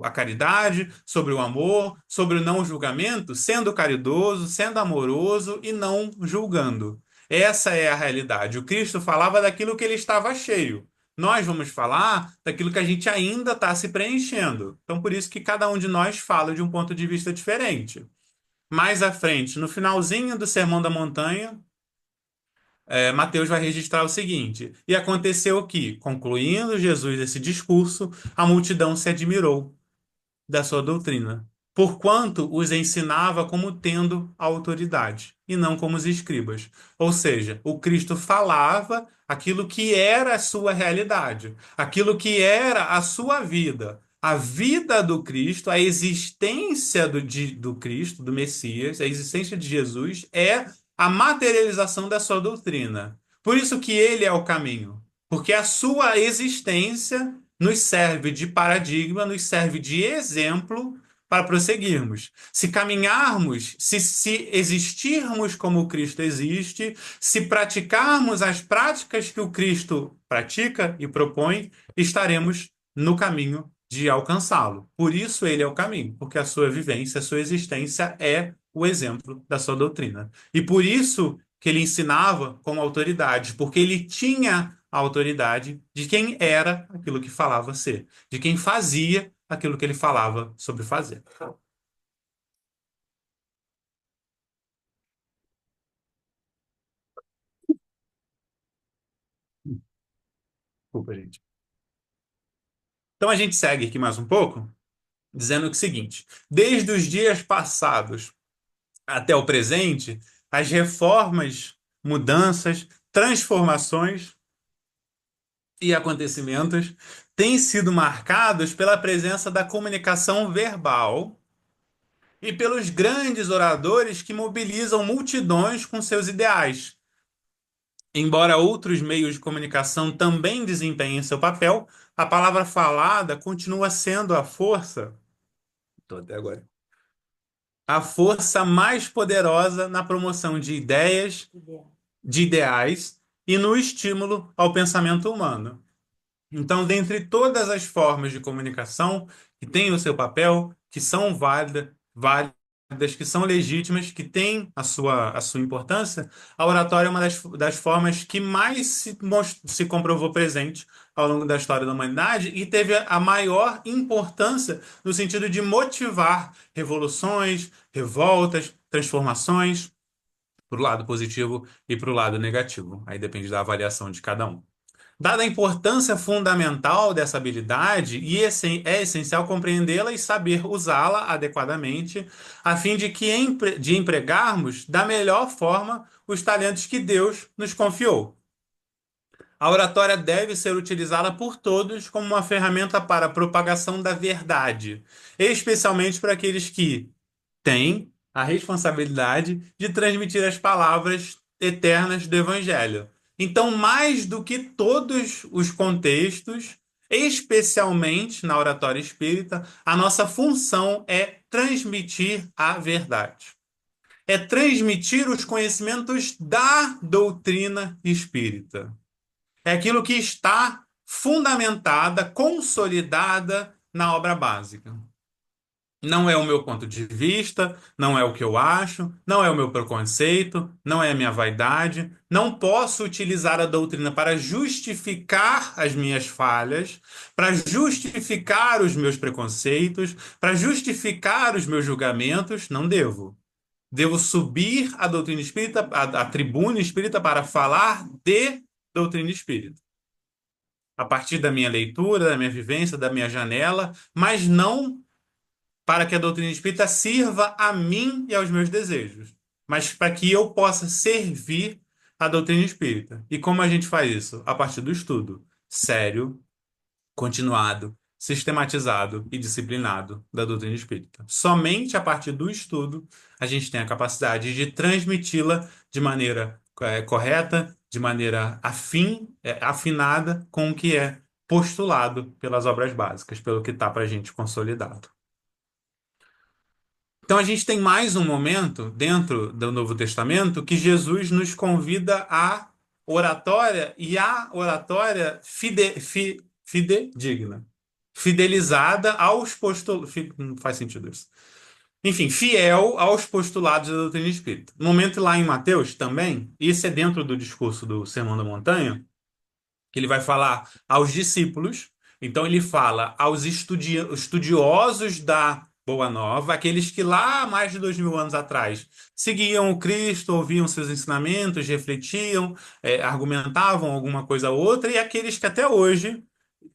a caridade, sobre o amor, sobre o não julgamento, sendo caridoso, sendo amoroso e não julgando. Essa é a realidade. O Cristo falava daquilo que ele estava cheio. Nós vamos falar daquilo que a gente ainda está se preenchendo. Então, por isso que cada um de nós fala de um ponto de vista diferente. Mais à frente, no finalzinho do Sermão da Montanha, Mateus vai registrar o seguinte: e aconteceu que, concluindo Jesus esse discurso, a multidão se admirou da sua doutrina, porquanto os ensinava como tendo autoridade, e não como os escribas. Ou seja, o Cristo falava aquilo que era a sua realidade, aquilo que era a sua vida. A vida do Cristo, a existência do Cristo, do Messias, a existência de Jesus é a materialização da sua doutrina. Por isso que ele é o caminho, porque a sua existência nos serve de paradigma, nos serve de exemplo para prosseguirmos. Se caminharmos, se existirmos como o Cristo existe, se praticarmos as práticas que o Cristo pratica e propõe, estaremos no caminho de alcançá-lo. Por isso ele é o caminho, porque a sua vivência, a sua existência é o exemplo da sua doutrina. E por isso que ele ensinava com autoridade, porque ele tinha a autoridade de quem era aquilo que falava ser, de quem fazia aquilo que ele falava sobre fazer. Desculpa, gente. Então a gente segue aqui mais um pouco, dizendo o seguinte: desde os dias passados até o presente, as reformas, mudanças, transformações e acontecimentos têm sido marcados pela presença da comunicação verbal e pelos grandes oradores que mobilizam multidões com seus ideais. Embora outros meios de comunicação também desempenhem seu papel, a palavra falada continua sendo a força, tô até agora, a força mais poderosa na promoção de ideias, de ideais e no estímulo ao pensamento humano. Então, dentre todas as formas de comunicação que têm o seu papel, que são válidas, que são legítimas, que têm a sua importância, a oratória é uma das formas que mais se comprovou presente ao longo da história da humanidade e teve a maior importância no sentido de motivar revoluções, revoltas, transformações, para o lado positivo e para o lado negativo. Aí depende da avaliação de cada um. Dada a importância fundamental dessa habilidade, é essencial compreendê-la e saber usá-la adequadamente, a fim de empregarmos da melhor forma os talentos que Deus nos confiou. A oratória deve ser utilizada por todos como uma ferramenta para a propagação da verdade, especialmente para aqueles que têm a responsabilidade de transmitir as palavras eternas do Evangelho. Então, mais do que todos os contextos, especialmente na oratória espírita, a nossa função é transmitir a verdade. É transmitir os conhecimentos da doutrina espírita. É aquilo que está fundamentada, consolidada na obra básica. Não é o meu ponto de vista, não é o que eu acho, não é o meu preconceito, não é a minha vaidade. Não posso utilizar a doutrina para justificar as minhas falhas, para justificar os meus preconceitos, para justificar os meus julgamentos. Não devo. Devo subir a doutrina espírita, a tribuna espírita, para falar de doutrina espírita. A partir da minha leitura, da minha vivência, da minha janela, mas não para que a doutrina espírita sirva a mim e aos meus desejos, mas para que eu possa servir a doutrina espírita. E como a gente faz isso? A partir do estudo sério, continuado, sistematizado e disciplinado da doutrina espírita. Somente a partir do estudo a gente tem a capacidade de transmiti-la de maneira correta, de maneira afinada com o que é postulado pelas obras básicas, pelo que está para a gente consolidado. Então a gente tem mais um momento dentro do Novo Testamento que Jesus nos convida à oratória e à oratória fidedigna, fidelizada aos postulados. Não faz sentido isso. Enfim, fiel aos postulados da doutrina espírita. No momento lá em Mateus também, isso é dentro do discurso do Sermão da Montanha, que ele vai falar aos discípulos. Então ele fala aos estudiosos da Boa Nova, aqueles que lá mais de 2000 anos atrás seguiam o Cristo, ouviam seus ensinamentos, refletiam, argumentavam alguma coisa ou outra, e aqueles que até hoje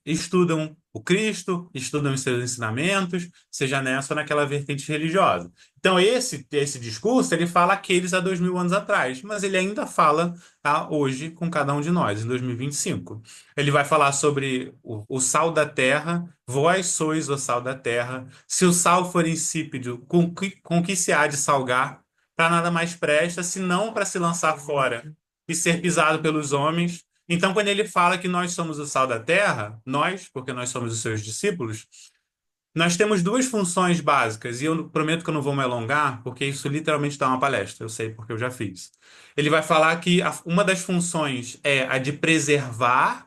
estudam o Cristo, estudam os seus ensinamentos, seja nessa ou naquela vertente religiosa. Então, esse discurso, ele fala aqueles há 2000 anos atrás, mas ele ainda fala hoje com cada um de nós, em 2025. Ele vai falar sobre o sal da terra, vós sois o sal da terra, se o sal for insípido, com que se há de salgar? Para nada mais presta, senão para se lançar fora e ser pisado pelos homens. Então, quando ele fala que nós somos o sal da terra, nós, porque nós somos os seus discípulos, nós temos duas funções básicas, e eu prometo que eu não vou me alongar, porque isso literalmente dá uma palestra, eu sei porque eu já fiz. Ele vai falar que uma das funções é a de preservar.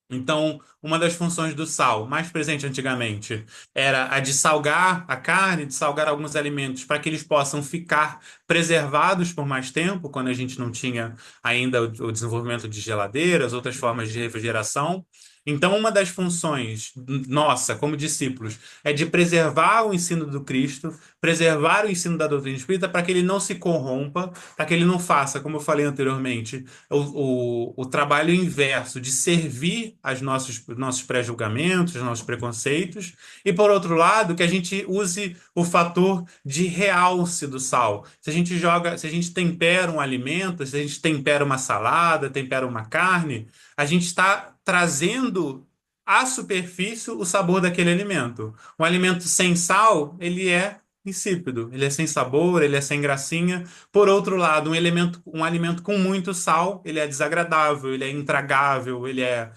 Então, uma das funções do sal, mais presente antigamente, era a de salgar a carne, de salgar alguns alimentos para que eles possam ficar preservados por mais tempo, quando a gente não tinha ainda o desenvolvimento de geladeiras, outras formas de refrigeração. Então, uma das funções nossa, como discípulos, é de preservar o ensino do Cristo, preservar o ensino da doutrina espírita para que ele não se corrompa, para que ele não faça, como eu falei anteriormente, o trabalho inverso de servir aos nossos pré-julgamentos, aos nossos preconceitos, e por outro lado, que a gente use o fator de realce do sal. Se a gente se a gente tempera um alimento, se a gente tempera uma salada, tempera uma carne, a gente está trazendo à superfície o sabor daquele alimento. Um alimento sem sal, ele é insípido, ele é sem sabor, ele é sem gracinha. Por outro lado, um alimento com muito sal, ele é desagradável, ele é intragável, ele é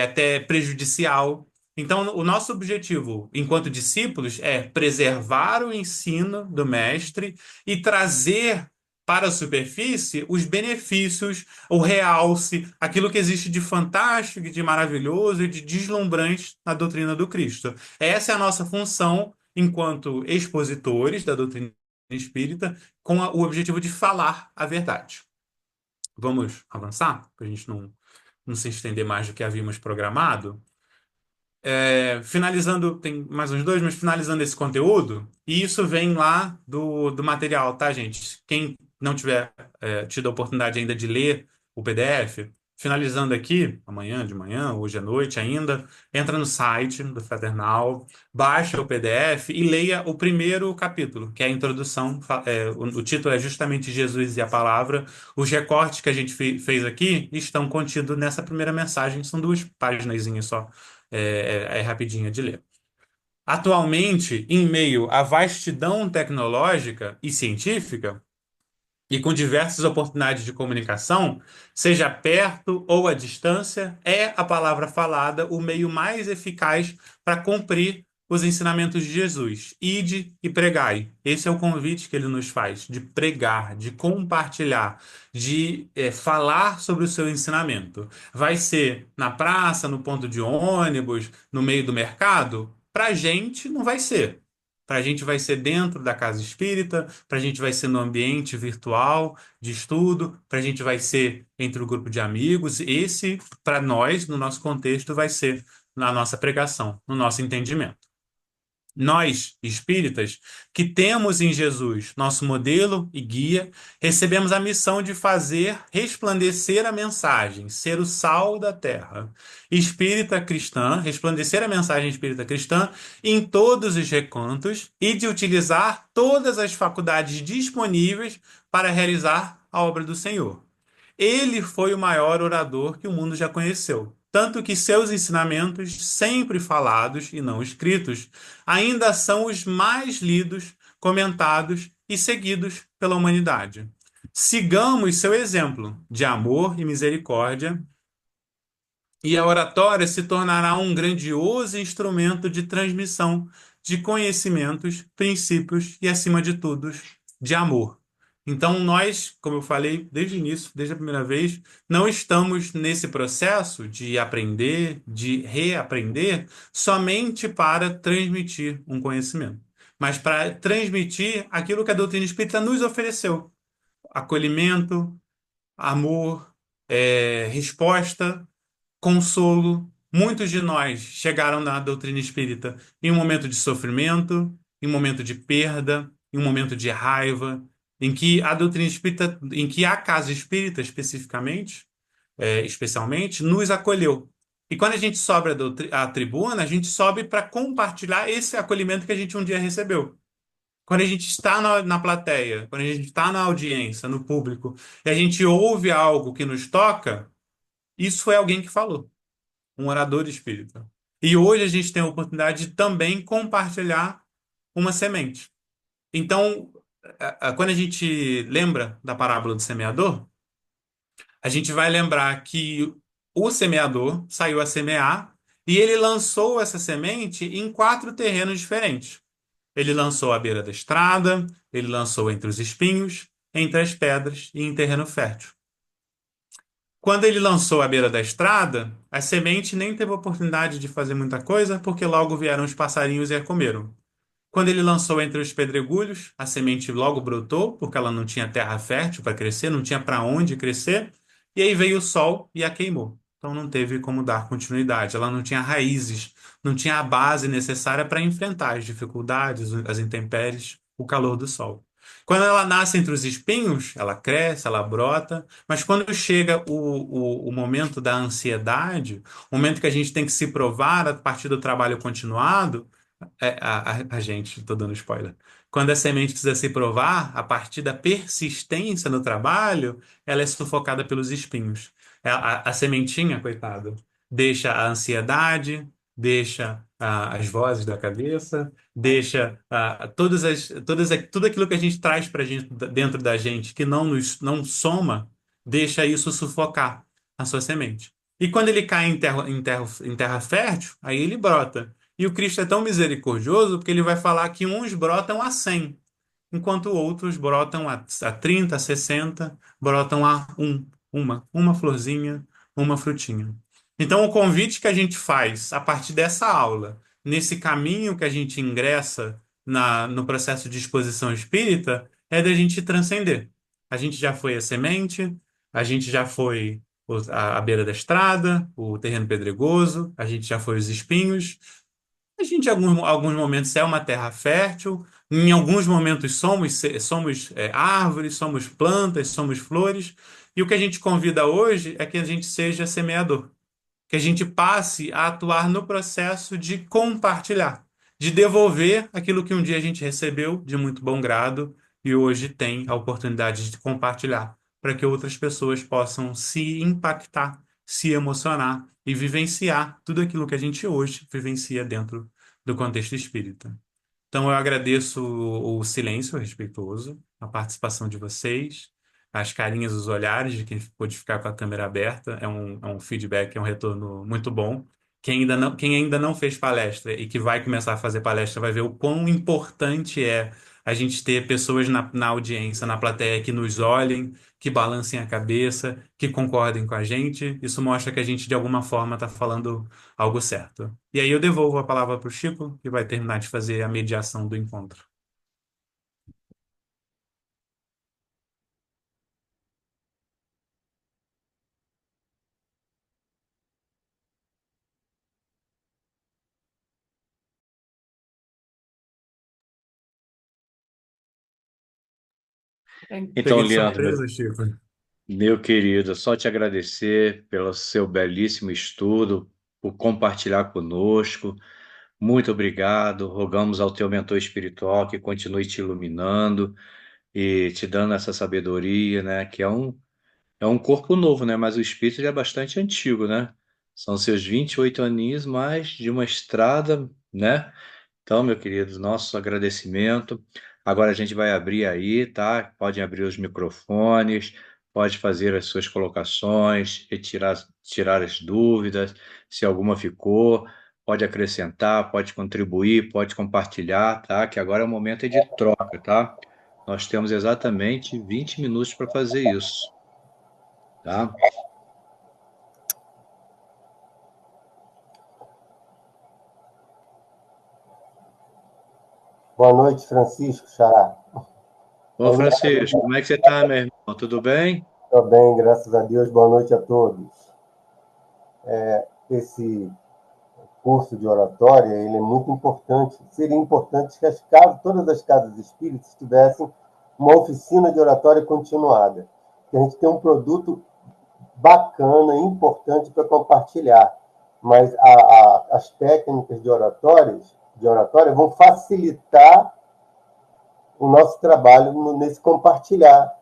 até prejudicial. Então, o nosso objetivo, enquanto discípulos, é preservar o ensino do mestre e trazer para a superfície os benefícios, o realce, aquilo que existe de fantástico, de maravilhoso e de deslumbrante na doutrina do Cristo. Essa é a nossa função enquanto expositores da doutrina espírita, com o objetivo de falar a verdade. Vamos avançar, para a gente não se estender mais do que havíamos programado. Finalizando, tem mais uns dois, mas finalizando esse conteúdo, e isso vem lá do material, tá, gente? Quem não tiver tido a oportunidade ainda de ler o PDF, finalizando aqui, amanhã de manhã, hoje à noite ainda, entra no site do Fraternal, baixa o PDF e leia o primeiro capítulo, que é a introdução. O título é justamente Jesus e a Palavra. Os recortes que a gente fez aqui estão contidos nessa primeira mensagem, são 2 páginas só, é rapidinha de ler. Atualmente, em meio à vastidão tecnológica e científica, e com diversas oportunidades de comunicação, seja perto ou à distância, é a palavra falada o meio mais eficaz para cumprir os ensinamentos de Jesus. Ide e pregai. Esse é o convite que ele nos faz, de pregar, de compartilhar, de falar sobre o seu ensinamento. Vai ser na praça, no ponto de ônibus, no meio do mercado? Para a gente, não vai ser. Para a gente vai ser dentro da casa espírita, para a gente vai ser no ambiente virtual de estudo, para a gente vai ser entre o grupo de amigos. Esse, para nós, no nosso contexto, vai ser na nossa pregação, no nosso entendimento. Nós, espíritas, que temos em Jesus nosso modelo e guia, recebemos a missão de fazer resplandecer a mensagem, ser o sal da terra. Espírita cristã, resplandecer a mensagem espírita cristã em todos os recantos e de utilizar todas as faculdades disponíveis para realizar a obra do Senhor. Ele foi o maior orador que o mundo já conheceu. Tanto que seus ensinamentos, sempre falados e não escritos, ainda são os mais lidos, comentados e seguidos pela humanidade. Sigamos seu exemplo de amor e misericórdia, e a oratória se tornará um grandioso instrumento de transmissão de conhecimentos, princípios e, acima de tudo, de amor. Então, nós, como eu falei desde o início, desde a primeira vez, não estamos nesse processo de aprender, de reaprender, somente para transmitir um conhecimento, mas para transmitir aquilo que a doutrina espírita nos ofereceu: acolhimento, amor, resposta, consolo. Muitos de nós chegaram na doutrina espírita em um momento de sofrimento, em um momento de perda, em um momento de raiva, em que a doutrina espírita, em que a casa espírita especificamente, especialmente, nos acolheu. E quando a gente sobe a tribuna, a gente sobe para compartilhar esse acolhimento que a gente um dia recebeu. Quando a gente está na plateia, quando a gente está na audiência, no público, e a gente ouve algo que nos toca, isso foi alguém que falou, um orador espírita. E hoje a gente tem a oportunidade de também compartilhar uma semente. Então, quando a gente lembra da parábola do semeador, a gente vai lembrar que o semeador saiu a semear e ele lançou essa semente em 4 terrenos diferentes. Ele lançou à beira da estrada, ele lançou entre os espinhos, entre as pedras e em terreno fértil. Quando ele lançou à beira da estrada, a semente nem teve oportunidade de fazer muita coisa, porque logo vieram os passarinhos e a comeram. Quando ele lançou entre os pedregulhos, a semente logo brotou, porque ela não tinha terra fértil para crescer, não tinha para onde crescer, e aí veio o sol e a queimou. Então não teve como dar continuidade, ela não tinha raízes, não tinha a base necessária para enfrentar as dificuldades, as intempéries, o calor do sol. Quando ela nasce entre os espinhos, ela cresce, ela brota, mas quando chega o momento da ansiedade, o momento que a gente tem que se provar a partir do trabalho continuado, a gente, estou dando spoiler. Quando a semente precisa se provar, a partir da persistência no trabalho, ela é sufocada pelos espinhos. A sementinha, coitado, deixa a ansiedade, deixa as vozes da cabeça, deixa tudo aquilo que a gente traz para gente dentro da gente que não soma, deixa isso sufocar a sua semente. E quando ele cai em terra fértil, aí ele brota. E o Cristo é tão misericordioso porque ele vai falar que uns brotam a 100, enquanto outros brotam a 30, a 60, brotam a uma florzinha, uma frutinha. Então, o convite que a gente faz a partir dessa aula, nesse caminho que a gente ingressa no processo de exposição espírita, é da gente transcender. A gente já foi a semente, a gente já foi a beira da estrada, o terreno pedregoso, a gente já foi os espinhos, a gente, em alguns momentos, é uma terra fértil, em alguns momentos somos árvores, somos plantas, somos flores, e o que a gente convida hoje é que a gente seja semeador, que a gente passe a atuar no processo de compartilhar, de devolver aquilo que um dia a gente recebeu de muito bom grado e hoje tem a oportunidade de compartilhar, para que outras pessoas possam se impactar, se emocionar e vivenciar tudo aquilo que a gente hoje vivencia dentro do contexto espírita. Então, eu agradeço o silêncio respeitoso, a participação de vocês, as carinhas, os olhares de quem pôde ficar com a câmera aberta. É um feedback, é um retorno muito bom. Quem ainda não fez palestra e que vai começar a fazer palestra vai ver o quão importante é a gente ter pessoas na audiência, na plateia, que nos olhem, que balancem a cabeça, que concordem com a gente. Isso mostra que a gente, de alguma forma, está falando algo certo. E aí eu devolvo a palavra para o Chico, que vai terminar de fazer a mediação do encontro. Então, Peguei de Leandro, surpresa, Chico. meu querido, só te agradecer pelo seu belíssimo estudo, por compartilhar conosco. Muito obrigado. Rogamos ao teu mentor espiritual que continue te iluminando e te dando essa sabedoria, né? Que é um corpo novo, né? Mas o espírito ele é bastante antigo, né? São seus 28 aninhos, mais de uma estrada, né? Então, meu querido, nosso agradecimento. Agora a gente vai abrir aí, tá? Podem abrir os microfones, pode fazer as suas colocações, tirar as dúvidas, se alguma ficou, pode acrescentar, pode contribuir, pode compartilhar, tá? Que agora é o momento de troca, tá? Nós temos exatamente 20 minutos para fazer isso, tá? Boa noite, Francisco Xará. Ô, Francisco, como é que você tá, meu irmão? Tudo bem? Estou bem, graças a Deus. Boa noite a todos. Esse curso de oratória ele é muito importante. Seria importante que todas as casas espíritas tivessem uma oficina de oratória continuada. Que a gente tem um produto bacana, importante para compartilhar. Mas as técnicas de oratória vão facilitar o nosso trabalho nesse compartilhar,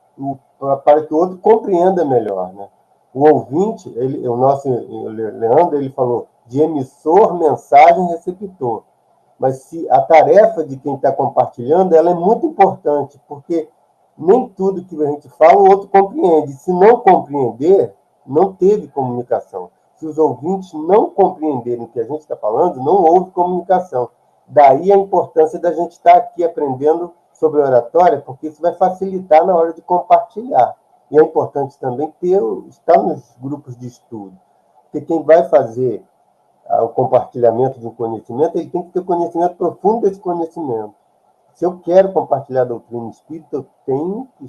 para que o outro compreenda melhor, né? O ouvinte, o nosso Leandro, ele falou de emissor, mensagem, receptor. Mas se a tarefa de quem está compartilhando, ela é muito importante, porque nem tudo que a gente fala o outro compreende. Se não compreender, não teve comunicação. Se os ouvintes não compreenderem o que a gente está falando, não houve comunicação. Daí a importância da gente estar aqui aprendendo sobre oratória, porque isso vai facilitar na hora de compartilhar. E é importante também estar nos grupos de estudo, porque quem vai fazer o compartilhamento de um conhecimento, ele tem que ter conhecimento profundo desse conhecimento. Se eu quero compartilhar a doutrina espírita, eu tenho que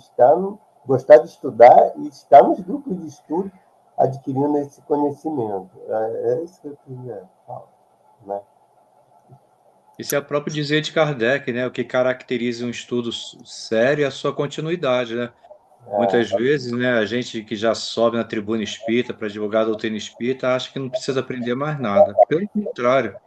gostar de estudar e estar nos grupos de estudo adquirindo esse conhecimento. É isso que eu queria falar, né? Isso é o próprio dizer de Kardec, né? O que caracteriza um estudo sério é a sua continuidade, né? Muitas vezes, né, a gente que já sobe na tribuna espírita para divulgar a doutrina espírita acha que não precisa aprender mais nada. Pelo contrário,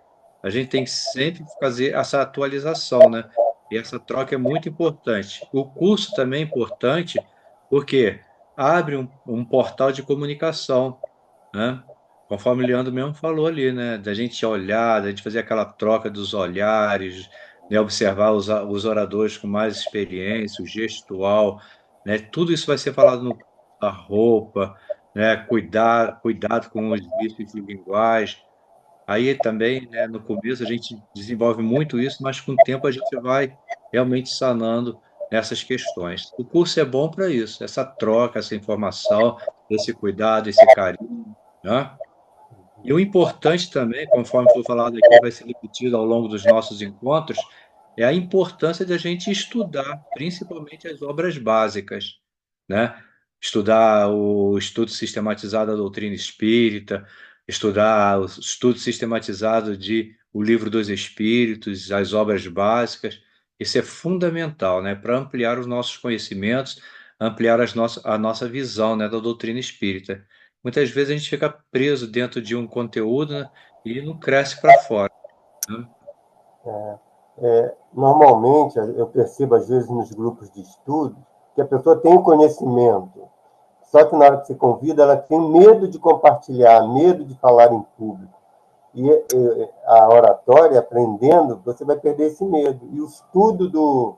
a gente tem que sempre fazer essa atualização, né? E essa troca é muito importante. O curso também é importante porque abre um portal de comunicação, né? conforme o Leandro mesmo falou ali, né? Da gente olhar, da gente fazer aquela troca dos olhares, né? Observar os oradores com mais experiência, o gestual, né? Tudo isso vai ser falado no da roupa, né? Cuidado com os vícios de linguagem. Aí também, né, no começo a gente desenvolve muito isso, mas com o tempo a gente vai realmente sanando essas questões. O curso é bom para isso, essa troca, essa informação, esse cuidado, esse carinho, né? E o importante também, conforme foi falado aqui, vai ser repetido ao longo dos nossos encontros, é a importância de a gente estudar, principalmente as obras básicas, né? Estudar o estudo sistematizado da doutrina espírita, estudar o estudo sistematizado de O Livro dos Espíritos, as obras básicas. Isso é fundamental, né? Para ampliar os nossos conhecimentos, ampliar a nossa visão, né, da doutrina espírita. Muitas vezes a gente fica preso dentro de um conteúdo, né, e não cresce para fora, né? Normalmente, eu percebo, às vezes, nos grupos de estudo, que a pessoa tem o conhecimento, só que na hora que você convida, ela tem medo de compartilhar, medo de falar em público. E a oratória, aprendendo, você vai perder esse medo. E o estudo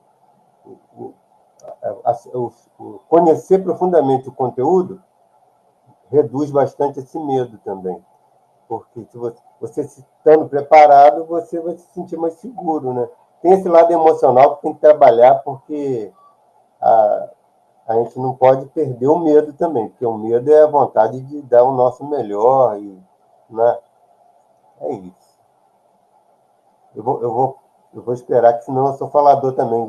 o conhecer profundamente o conteúdo reduz bastante esse medo também. Porque se você estando preparado, você vai se sentir mais seguro, né? Tem esse lado emocional que tem que trabalhar, porque a, a gente não pode perder o medo também, porque o medo é a vontade de dar o nosso melhor, né? É isso. Eu vou esperar, que senão eu sou falador também,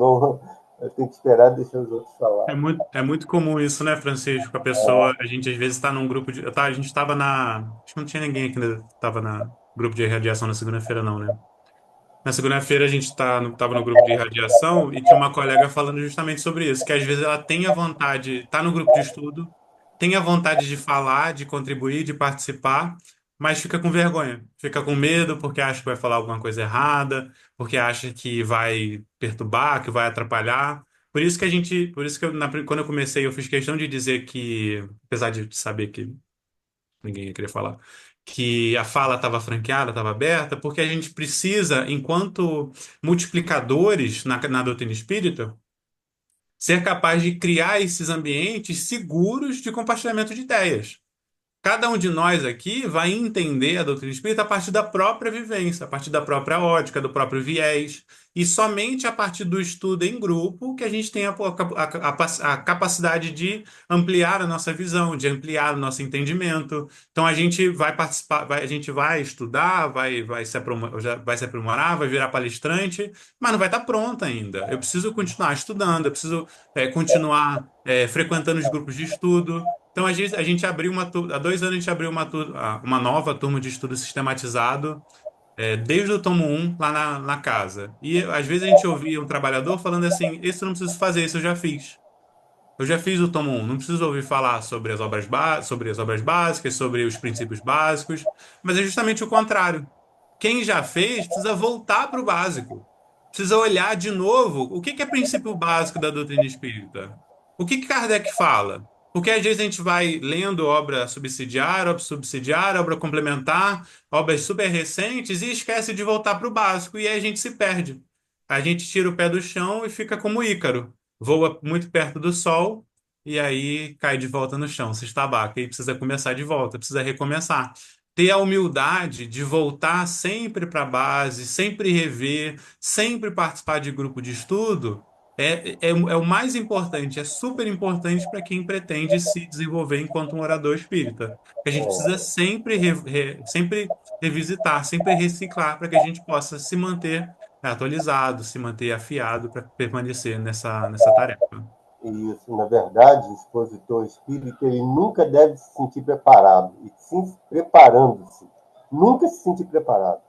eu tenho que esperar deixar os outros falar. É muito comum isso, né, Francisco? A pessoa, a gente às vezes está num grupo de. A gente estava na. Acho que não tinha ninguém que ainda estava na grupo de irradiação na segunda-feira, não, né? Na segunda-feira a gente tava no grupo de irradiação e tinha uma colega falando justamente sobre isso, que às vezes ela tem a vontade, tá no grupo de estudo, tem a vontade de falar, de contribuir, de participar, mas fica com vergonha, fica com medo porque acha que vai falar alguma coisa errada, porque acha que vai perturbar, que vai atrapalhar. Por isso que quando eu comecei, eu fiz questão de dizer que, apesar de saber que ninguém ia querer falar, que a fala estava franqueada, estava aberta, porque a gente precisa, enquanto multiplicadores na doutrina espírita, ser capaz de criar esses ambientes seguros de compartilhamento de ideias. Cada um de nós aqui vai entender a doutrina espírita a partir da própria vivência, a partir da própria ótica, do próprio viés, e somente a partir do estudo em grupo que a gente tem a capacidade de ampliar a nossa visão, de ampliar o nosso entendimento. Então a gente vai participar, a gente vai estudar, vai se aprimorar, vai virar palestrante, mas não vai estar pronto ainda. Eu preciso continuar estudando, eu preciso continuar frequentando os grupos de estudo. Então, a gente abriu há 2 anos a gente abriu uma nova turma de estudo sistematizado, desde o tomo 1 lá na casa. E às vezes a gente ouvia um trabalhador falando assim: isso eu não preciso fazer, isso eu já fiz. Eu já fiz o tomo 1, não preciso ouvir falar sobre sobre as obras básicas, sobre os princípios básicos, mas é justamente o contrário. Quem já fez precisa voltar para o básico. Precisa olhar de novo o que é princípio básico da doutrina espírita. O que Kardec fala? Porque às vezes a gente vai lendo obra subsidiária, obra complementar, obras super recentes e esquece de voltar para o básico. E aí a gente se perde. A gente tira o pé do chão e fica como Ícaro. Voa muito perto do sol e aí cai de volta no chão, se estabaca. E precisa começar de volta, precisa recomeçar. Ter a humildade de voltar sempre para a base, sempre rever, sempre participar de grupo de estudo, é o mais importante, é super importante para quem pretende se desenvolver enquanto um orador espírita. A gente precisa sempre revisitar, sempre reciclar para que a gente possa se manter atualizado, se manter afiado para permanecer nessa tarefa. E isso, na verdade, o expositor espírita, ele nunca deve se sentir preparado, e sim preparando-se. Nunca se sentir preparado.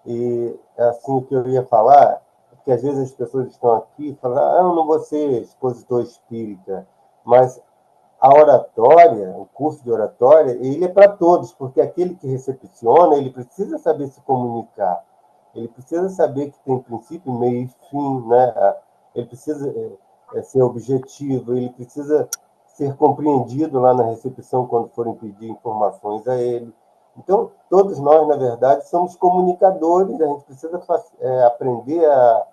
E assim, o que eu ia falar, é que às vezes as pessoas estão aqui e falam: ah, eu não vou ser expositor espírita, mas a oratória, o curso de oratória, ele é para todos, porque aquele que recepciona, ele precisa saber se comunicar, ele precisa saber que tem princípio, meio e fim, né? Ele precisa ser objetivo, ele precisa ser compreendido lá na recepção quando forem pedir informações a ele. Então, todos nós, na verdade, somos comunicadores, a gente precisa aprender a,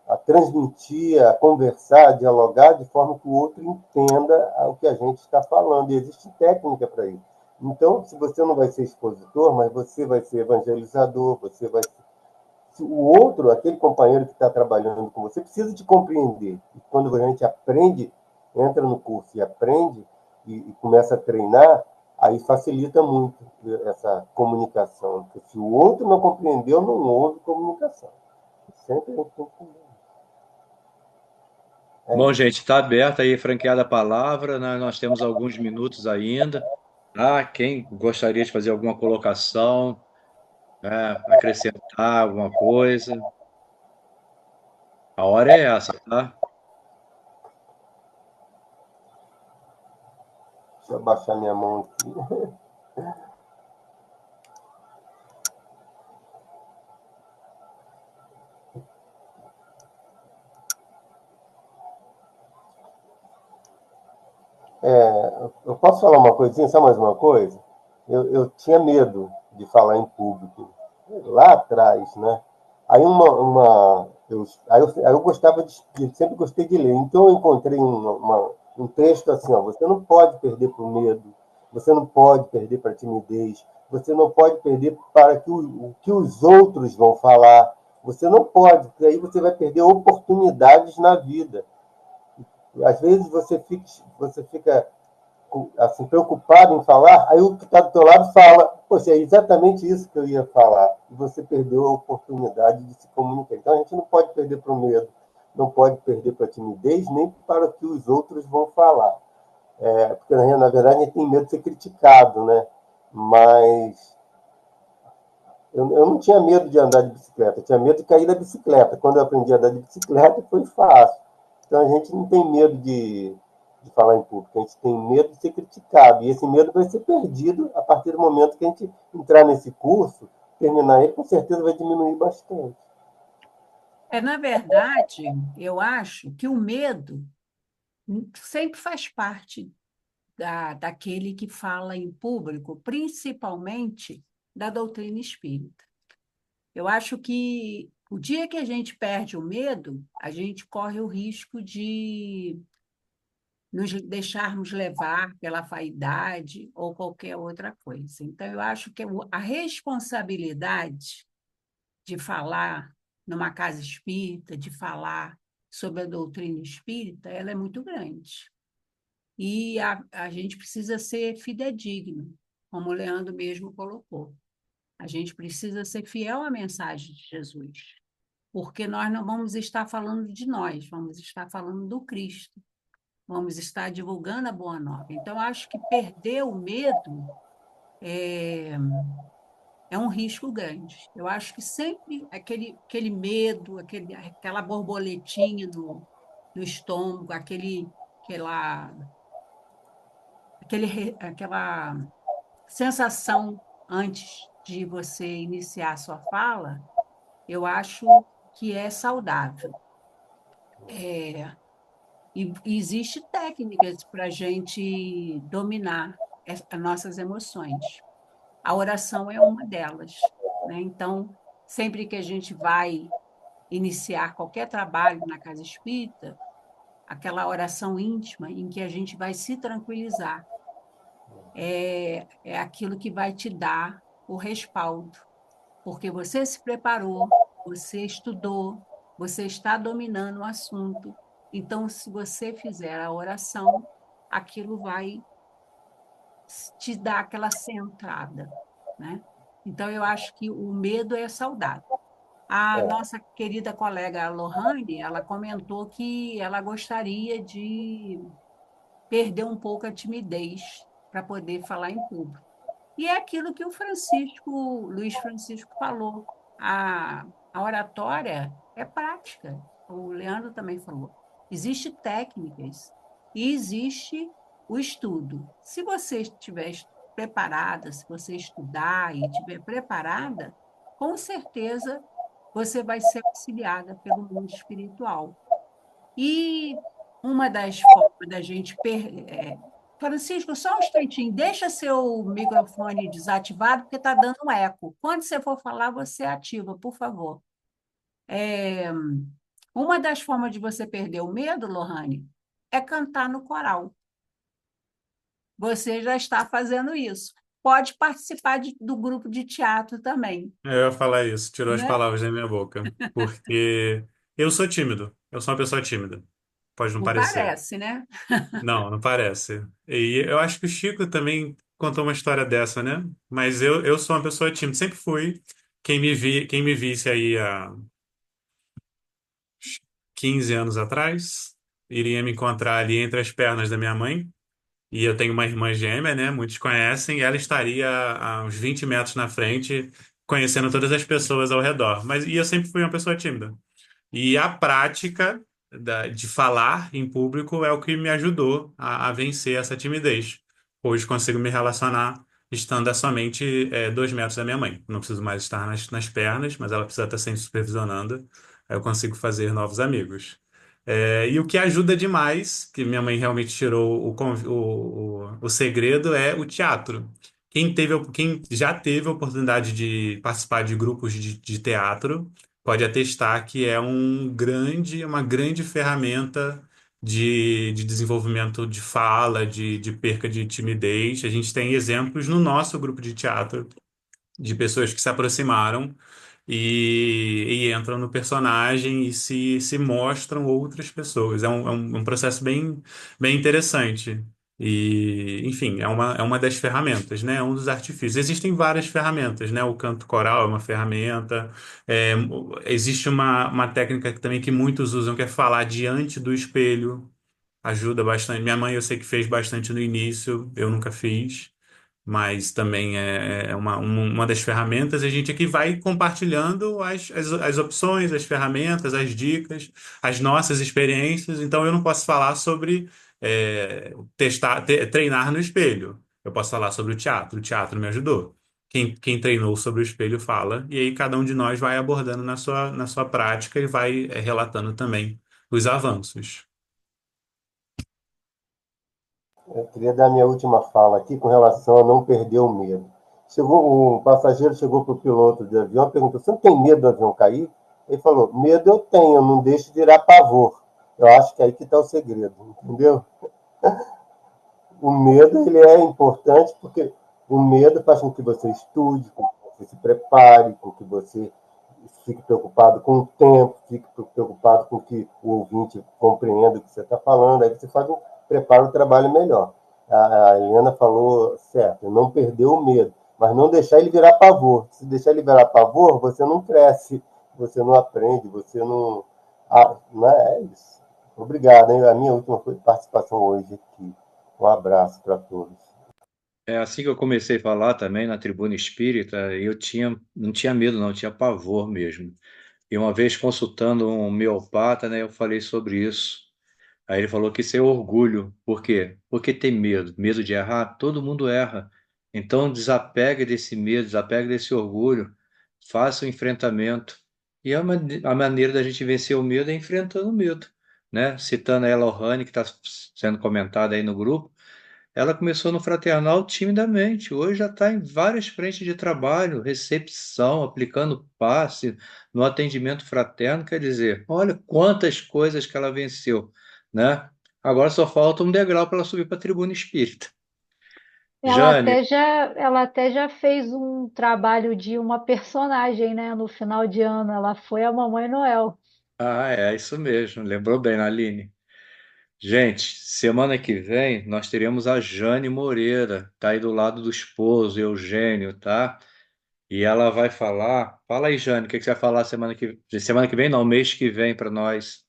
a transmitir, a conversar, a dialogar de forma que o outro entenda o que a gente está falando. E existe técnica para isso. Então, se você não vai ser expositor, mas você vai ser evangelizador, você vai ser... O outro, aquele companheiro que está trabalhando com você, precisa te compreender. E quando a gente aprende, entra no curso e aprende e começa a treinar, aí facilita muito essa comunicação. Porque se o outro não compreendeu, não houve comunicação. Sempre a gente tem que entender. Bom, gente, está aberta aí, franqueada a palavra, né? Nós temos alguns minutos ainda. Tá? Quem gostaria de fazer alguma colocação, né? Acrescentar alguma coisa, a hora é essa, tá? Deixa eu abaixar minha mão aqui. Eu posso falar uma coisinha, só mais uma coisa? Eu tinha medo de falar em público, lá atrás, né? Aí aí eu gostava de espírito, sempre gostei de ler. Então eu encontrei um texto assim, ó, você não pode perder para o medo, você não pode perder para a timidez, você não pode perder para o que os outros vão falar. Você não pode, porque aí você vai perder oportunidades na vida. Às vezes você fica assim, preocupado em falar, aí o que está do teu lado fala, poxa, é exatamente isso que eu ia falar, e você perdeu a oportunidade de se comunicar. Então a gente não pode perder para o medo, não pode perder para a timidez, nem para o que os outros vão falar. Porque na verdade a gente tem medo de ser criticado, né? Mas eu não tinha medo de andar de bicicleta, eu tinha medo de cair da bicicleta. Quando eu aprendi a andar de bicicleta, foi fácil. Então a gente não tem medo de falar em público, a gente tem medo de ser criticado. E esse medo vai ser perdido a partir do momento que a gente entrar nesse curso, terminar ele, com certeza vai diminuir bastante. Na verdade, eu acho que o medo sempre faz parte daquele que fala em público, principalmente da doutrina espírita. Eu acho que o dia que a gente perde o medo, a gente corre o risco de nos deixarmos levar pela vaidade ou qualquer outra coisa. Então, eu acho que a responsabilidade de falar numa casa espírita, de falar sobre a doutrina espírita, ela é muito grande. E a gente precisa ser fidedigno, como o Leandro mesmo colocou. A gente precisa ser fiel à mensagem de Jesus, porque nós não vamos estar falando de nós, vamos estar falando do Cristo, vamos estar divulgando a Boa Nova. Então, acho que perder o medo é um risco grande. Eu acho que sempre aquele medo, aquela borboletinha no estômago, aquela sensação antes de você iniciar a sua fala, eu acho que é saudável. E existe técnicas para a gente dominar as nossas emoções. A oração é uma delas, né? Então, sempre que a gente vai iniciar qualquer trabalho na casa espírita, aquela oração íntima em que a gente vai se tranquilizar, é aquilo que vai te dar o respaldo, porque você se preparou, você estudou, você está dominando o assunto. Então, se você fizer a oração, aquilo vai te dar aquela centrada, né? Então, eu acho que o medo é saudável. A nossa querida colega Lohane, ela comentou que ela gostaria de perder um pouco a timidez para poder falar em público. E é aquilo que Luiz Francisco falou. A oratória é prática. O Leandro também falou. Existem técnicas e existe o estudo. Se você estiver preparada, se você estudar e estiver preparada, com certeza você vai ser auxiliada pelo mundo espiritual. E uma das formas da gente Francisco, só um instantinho, deixa seu microfone desativado, porque está dando um eco. Quando você for falar, você ativa, por favor. É, uma das formas de você perder o medo, Lohane, é cantar no coral. Você já está fazendo isso. Pode participar do grupo de teatro também, Eu ia falar isso, tirou as né? palavras da minha boca. Porque eu sou tímido. Eu sou uma pessoa tímida. Pode não Não parecer. parece, né? Não, não parece. E eu acho que o Chico também contou uma história dessa, né? Mas eu sou uma pessoa tímida, sempre fui. Quem me visse aí há 15 anos atrás, iria me encontrar ali entre as pernas da minha mãe. E eu tenho uma irmã gêmea, né? Muitos conhecem, e ela estaria a uns 20 metros na frente, conhecendo todas as pessoas ao redor. E eu sempre fui uma pessoa tímida. E a prática de falar em público é o que me ajudou a vencer essa timidez. Hoje consigo me relacionar estando a somente 2 metros da minha mãe. Não preciso mais estar nas pernas, mas ela precisa estar sempre supervisionando. Aí eu consigo fazer novos amigos. E o que ajuda demais, que minha mãe realmente tirou o segredo, é o teatro. Quem já teve a oportunidade de participar de grupos de teatro pode atestar que é uma grande ferramenta de desenvolvimento de fala, de perca de timidez. A gente tem exemplos no nosso grupo de teatro de pessoas que se aproximaram e entram no personagem e se mostram outras pessoas. É um processo bem interessante. E, enfim, é uma das ferramentas, né? É um dos artifícios. Existem várias ferramentas, né? O canto coral é uma ferramenta. É, existe uma técnica também que muitos usam, que é falar diante do espelho. Ajuda bastante. Minha mãe eu sei que fez bastante no início, eu nunca fiz, mas também é uma das ferramentas. A gente aqui vai compartilhando as opções, as ferramentas, as dicas, as nossas experiências. Então, eu não posso falar sobre treinar no espelho. Eu posso falar sobre o teatro. O teatro me ajudou. Quem treinou sobre o espelho fala, e aí cada um de nós vai abordando na sua prática e vai relatando também os avanços. Eu queria dar minha última fala aqui com relação a não perder o medo. Um passageiro chegou para o piloto de avião e perguntou: você não tem medo do avião cair? Ele falou: medo eu tenho, não deixe virar pavor. Eu acho que é aí que está o segredo, entendeu? O medo ele é importante porque o medo faz com que você estude, com que você se prepare, com que você fique preocupado com o tempo, fique preocupado com que o ouvinte compreenda o que você está falando, aí você prepara o trabalho melhor. A Helena falou certo, não perder o medo, mas não deixar ele virar pavor. Se deixar ele virar pavor, você não cresce, você não aprende, você não. Não é isso. Obrigado, hein? A minha última participação hoje aqui. Um abraço para todos. É assim que eu comecei a falar também na tribuna espírita, não tinha medo, não, tinha pavor mesmo. E uma vez consultando um homeopata, né, eu falei sobre isso. Aí ele falou que isso é orgulho. Por quê? Porque tem medo. Medo de errar? Todo mundo erra. Então desapega desse medo, desapega desse orgulho, faça o enfrentamento. E a maneira da gente vencer o medo é enfrentando o medo, né? Citando a Elohane, que está sendo comentada aí no grupo, ela começou no fraternal timidamente, hoje já está em várias frentes de trabalho, recepção, aplicando passe no atendimento fraterno, quer dizer, olha quantas coisas que ela venceu, né? Agora só falta um degrau para ela subir para a tribuna espírita. Jane, Ela até já fez um trabalho de uma personagem, né? No final de ano, ela foi a Mamãe Noel. é isso mesmo, lembrou bem, Aline. Gente, semana que vem nós teremos a Jane Moreira, tá aí do lado do esposo, Eugênio, tá? E ela vai falar. Fala aí, Jane, o que que você vai falar semana que vem, não, mês que vem para nós.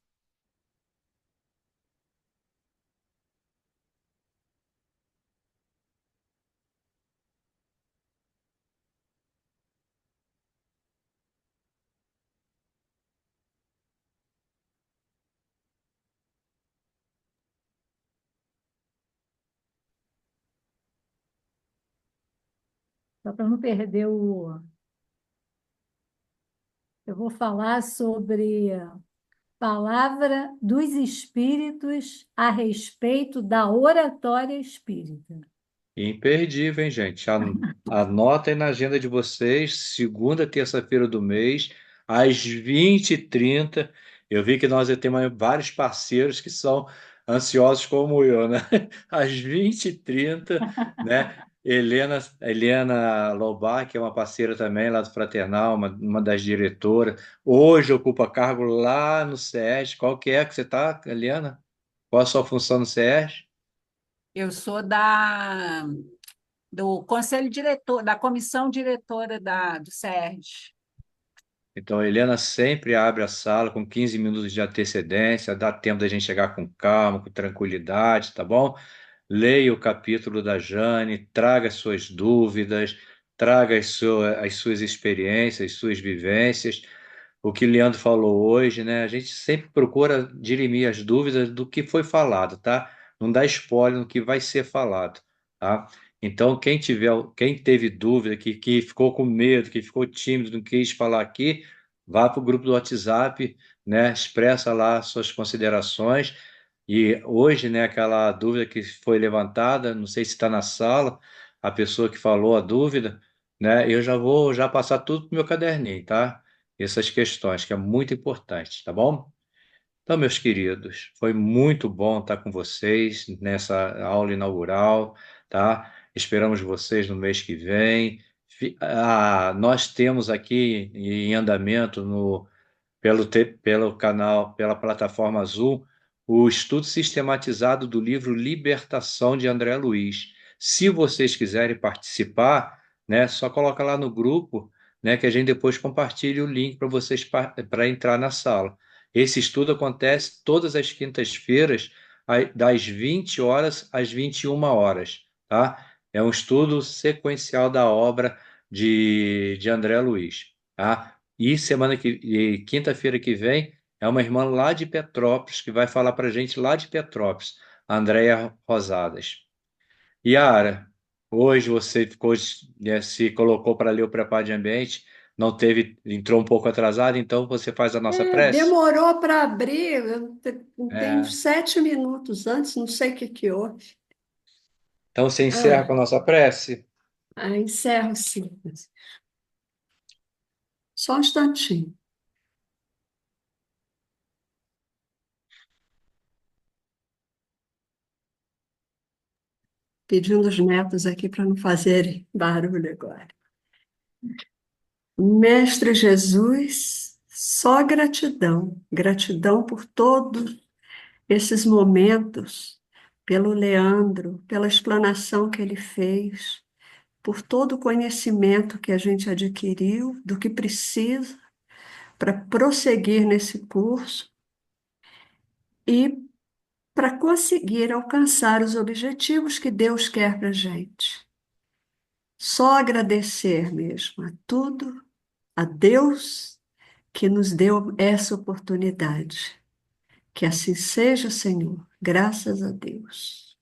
Só para não perder o. Eu vou falar sobre Palavra dos Espíritos a respeito da oratória espírita. Imperdível, hein, gente? Anotem na agenda de vocês, segunda, terça-feira do mês, às 20h30. Eu vi que nós temos vários parceiros que são ansiosos como eu, né? Às 20h30, né? Helena Lobar, que é uma parceira também lá do Fraternal, uma das diretoras, hoje ocupa cargo lá no SES. Qual que é que você está, Helena? Qual a sua função no SES? Eu sou do conselho diretor, da comissão diretora do SERJ. Então, a Helena sempre abre a sala com 15 minutos de antecedência, dá tempo da gente chegar com calma, com tranquilidade, tá bom? Leia o capítulo da Jane, traga as suas dúvidas, traga as suas experiências, as suas vivências. O que o Leandro falou hoje, né? A gente sempre procura dirimir as dúvidas do que foi falado, tá? Não dá spoiler no que vai ser falado, tá? Então, quem teve dúvida, que ficou com medo, que ficou tímido, não quis falar aqui, vá para o grupo do WhatsApp, né? Expressa lá suas considerações. E hoje, né, aquela dúvida que foi levantada, não sei se está na sala, a pessoa que falou a dúvida, né? Eu já vou passar tudo para o meu caderninho, tá? Essas questões, que é muito importante, tá bom? Então, meus queridos, foi muito bom estar com vocês nessa aula inaugural, tá? Esperamos vocês no mês que vem. Nós temos aqui em andamento pelo canal, pela plataforma Azul, o estudo sistematizado do livro Libertação de André Luiz. Se vocês quiserem participar, né, só coloca lá no grupo, né, que a gente depois compartilha o link para vocês para entrar na sala. Esse estudo acontece todas as quintas-feiras, das 20 horas às 21 horas, tá? É um estudo sequencial da obra de André Luiz, tá? E quinta-feira que vem é uma irmã lá de Petrópolis que vai falar para a gente lá de Petrópolis, a Andréia Rosadas. Yara, hoje você ficou, né, se colocou para ler o Preparo de Ambiente, não teve, entrou um pouco atrasado, então você faz a nossa prece? Demorou para abrir, tem É. 7 minutos antes, não sei o que que houve. Então você encerra com a nossa prece? Encerro sim. Só um instantinho. Pedindo os netos aqui para não fazerem barulho agora. Mestre Jesus, só gratidão, gratidão por todos esses momentos, pelo Leandro, pela explanação que ele fez, por todo o conhecimento que a gente adquiriu, do que precisa para prosseguir nesse curso e para conseguir alcançar os objetivos que Deus quer para a gente. Só agradecer mesmo a tudo, a Deus que nos deu essa oportunidade. Que assim seja, Senhor, graças a Deus.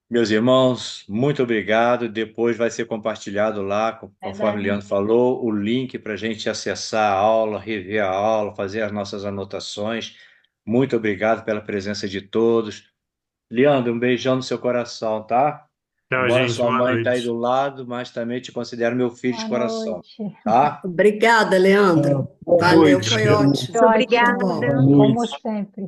Meus irmãos, muito obrigado. Depois vai ser compartilhado lá, conforme o Verdade. Leandro falou, o link para a gente acessar a aula, rever a aula, fazer as nossas anotações. Muito obrigado pela presença de todos. Leandro, um beijão no seu coração, tá? Tchau, Embora gente. sua Boa mãe está aí noite. do lado, mas também te considero meu filho de Boa coração, noite. tá? Obrigada, Leandro. Boa Valeu, noite. foi ótimo. Ótimo, Muito bom. Boa noite. como sempre.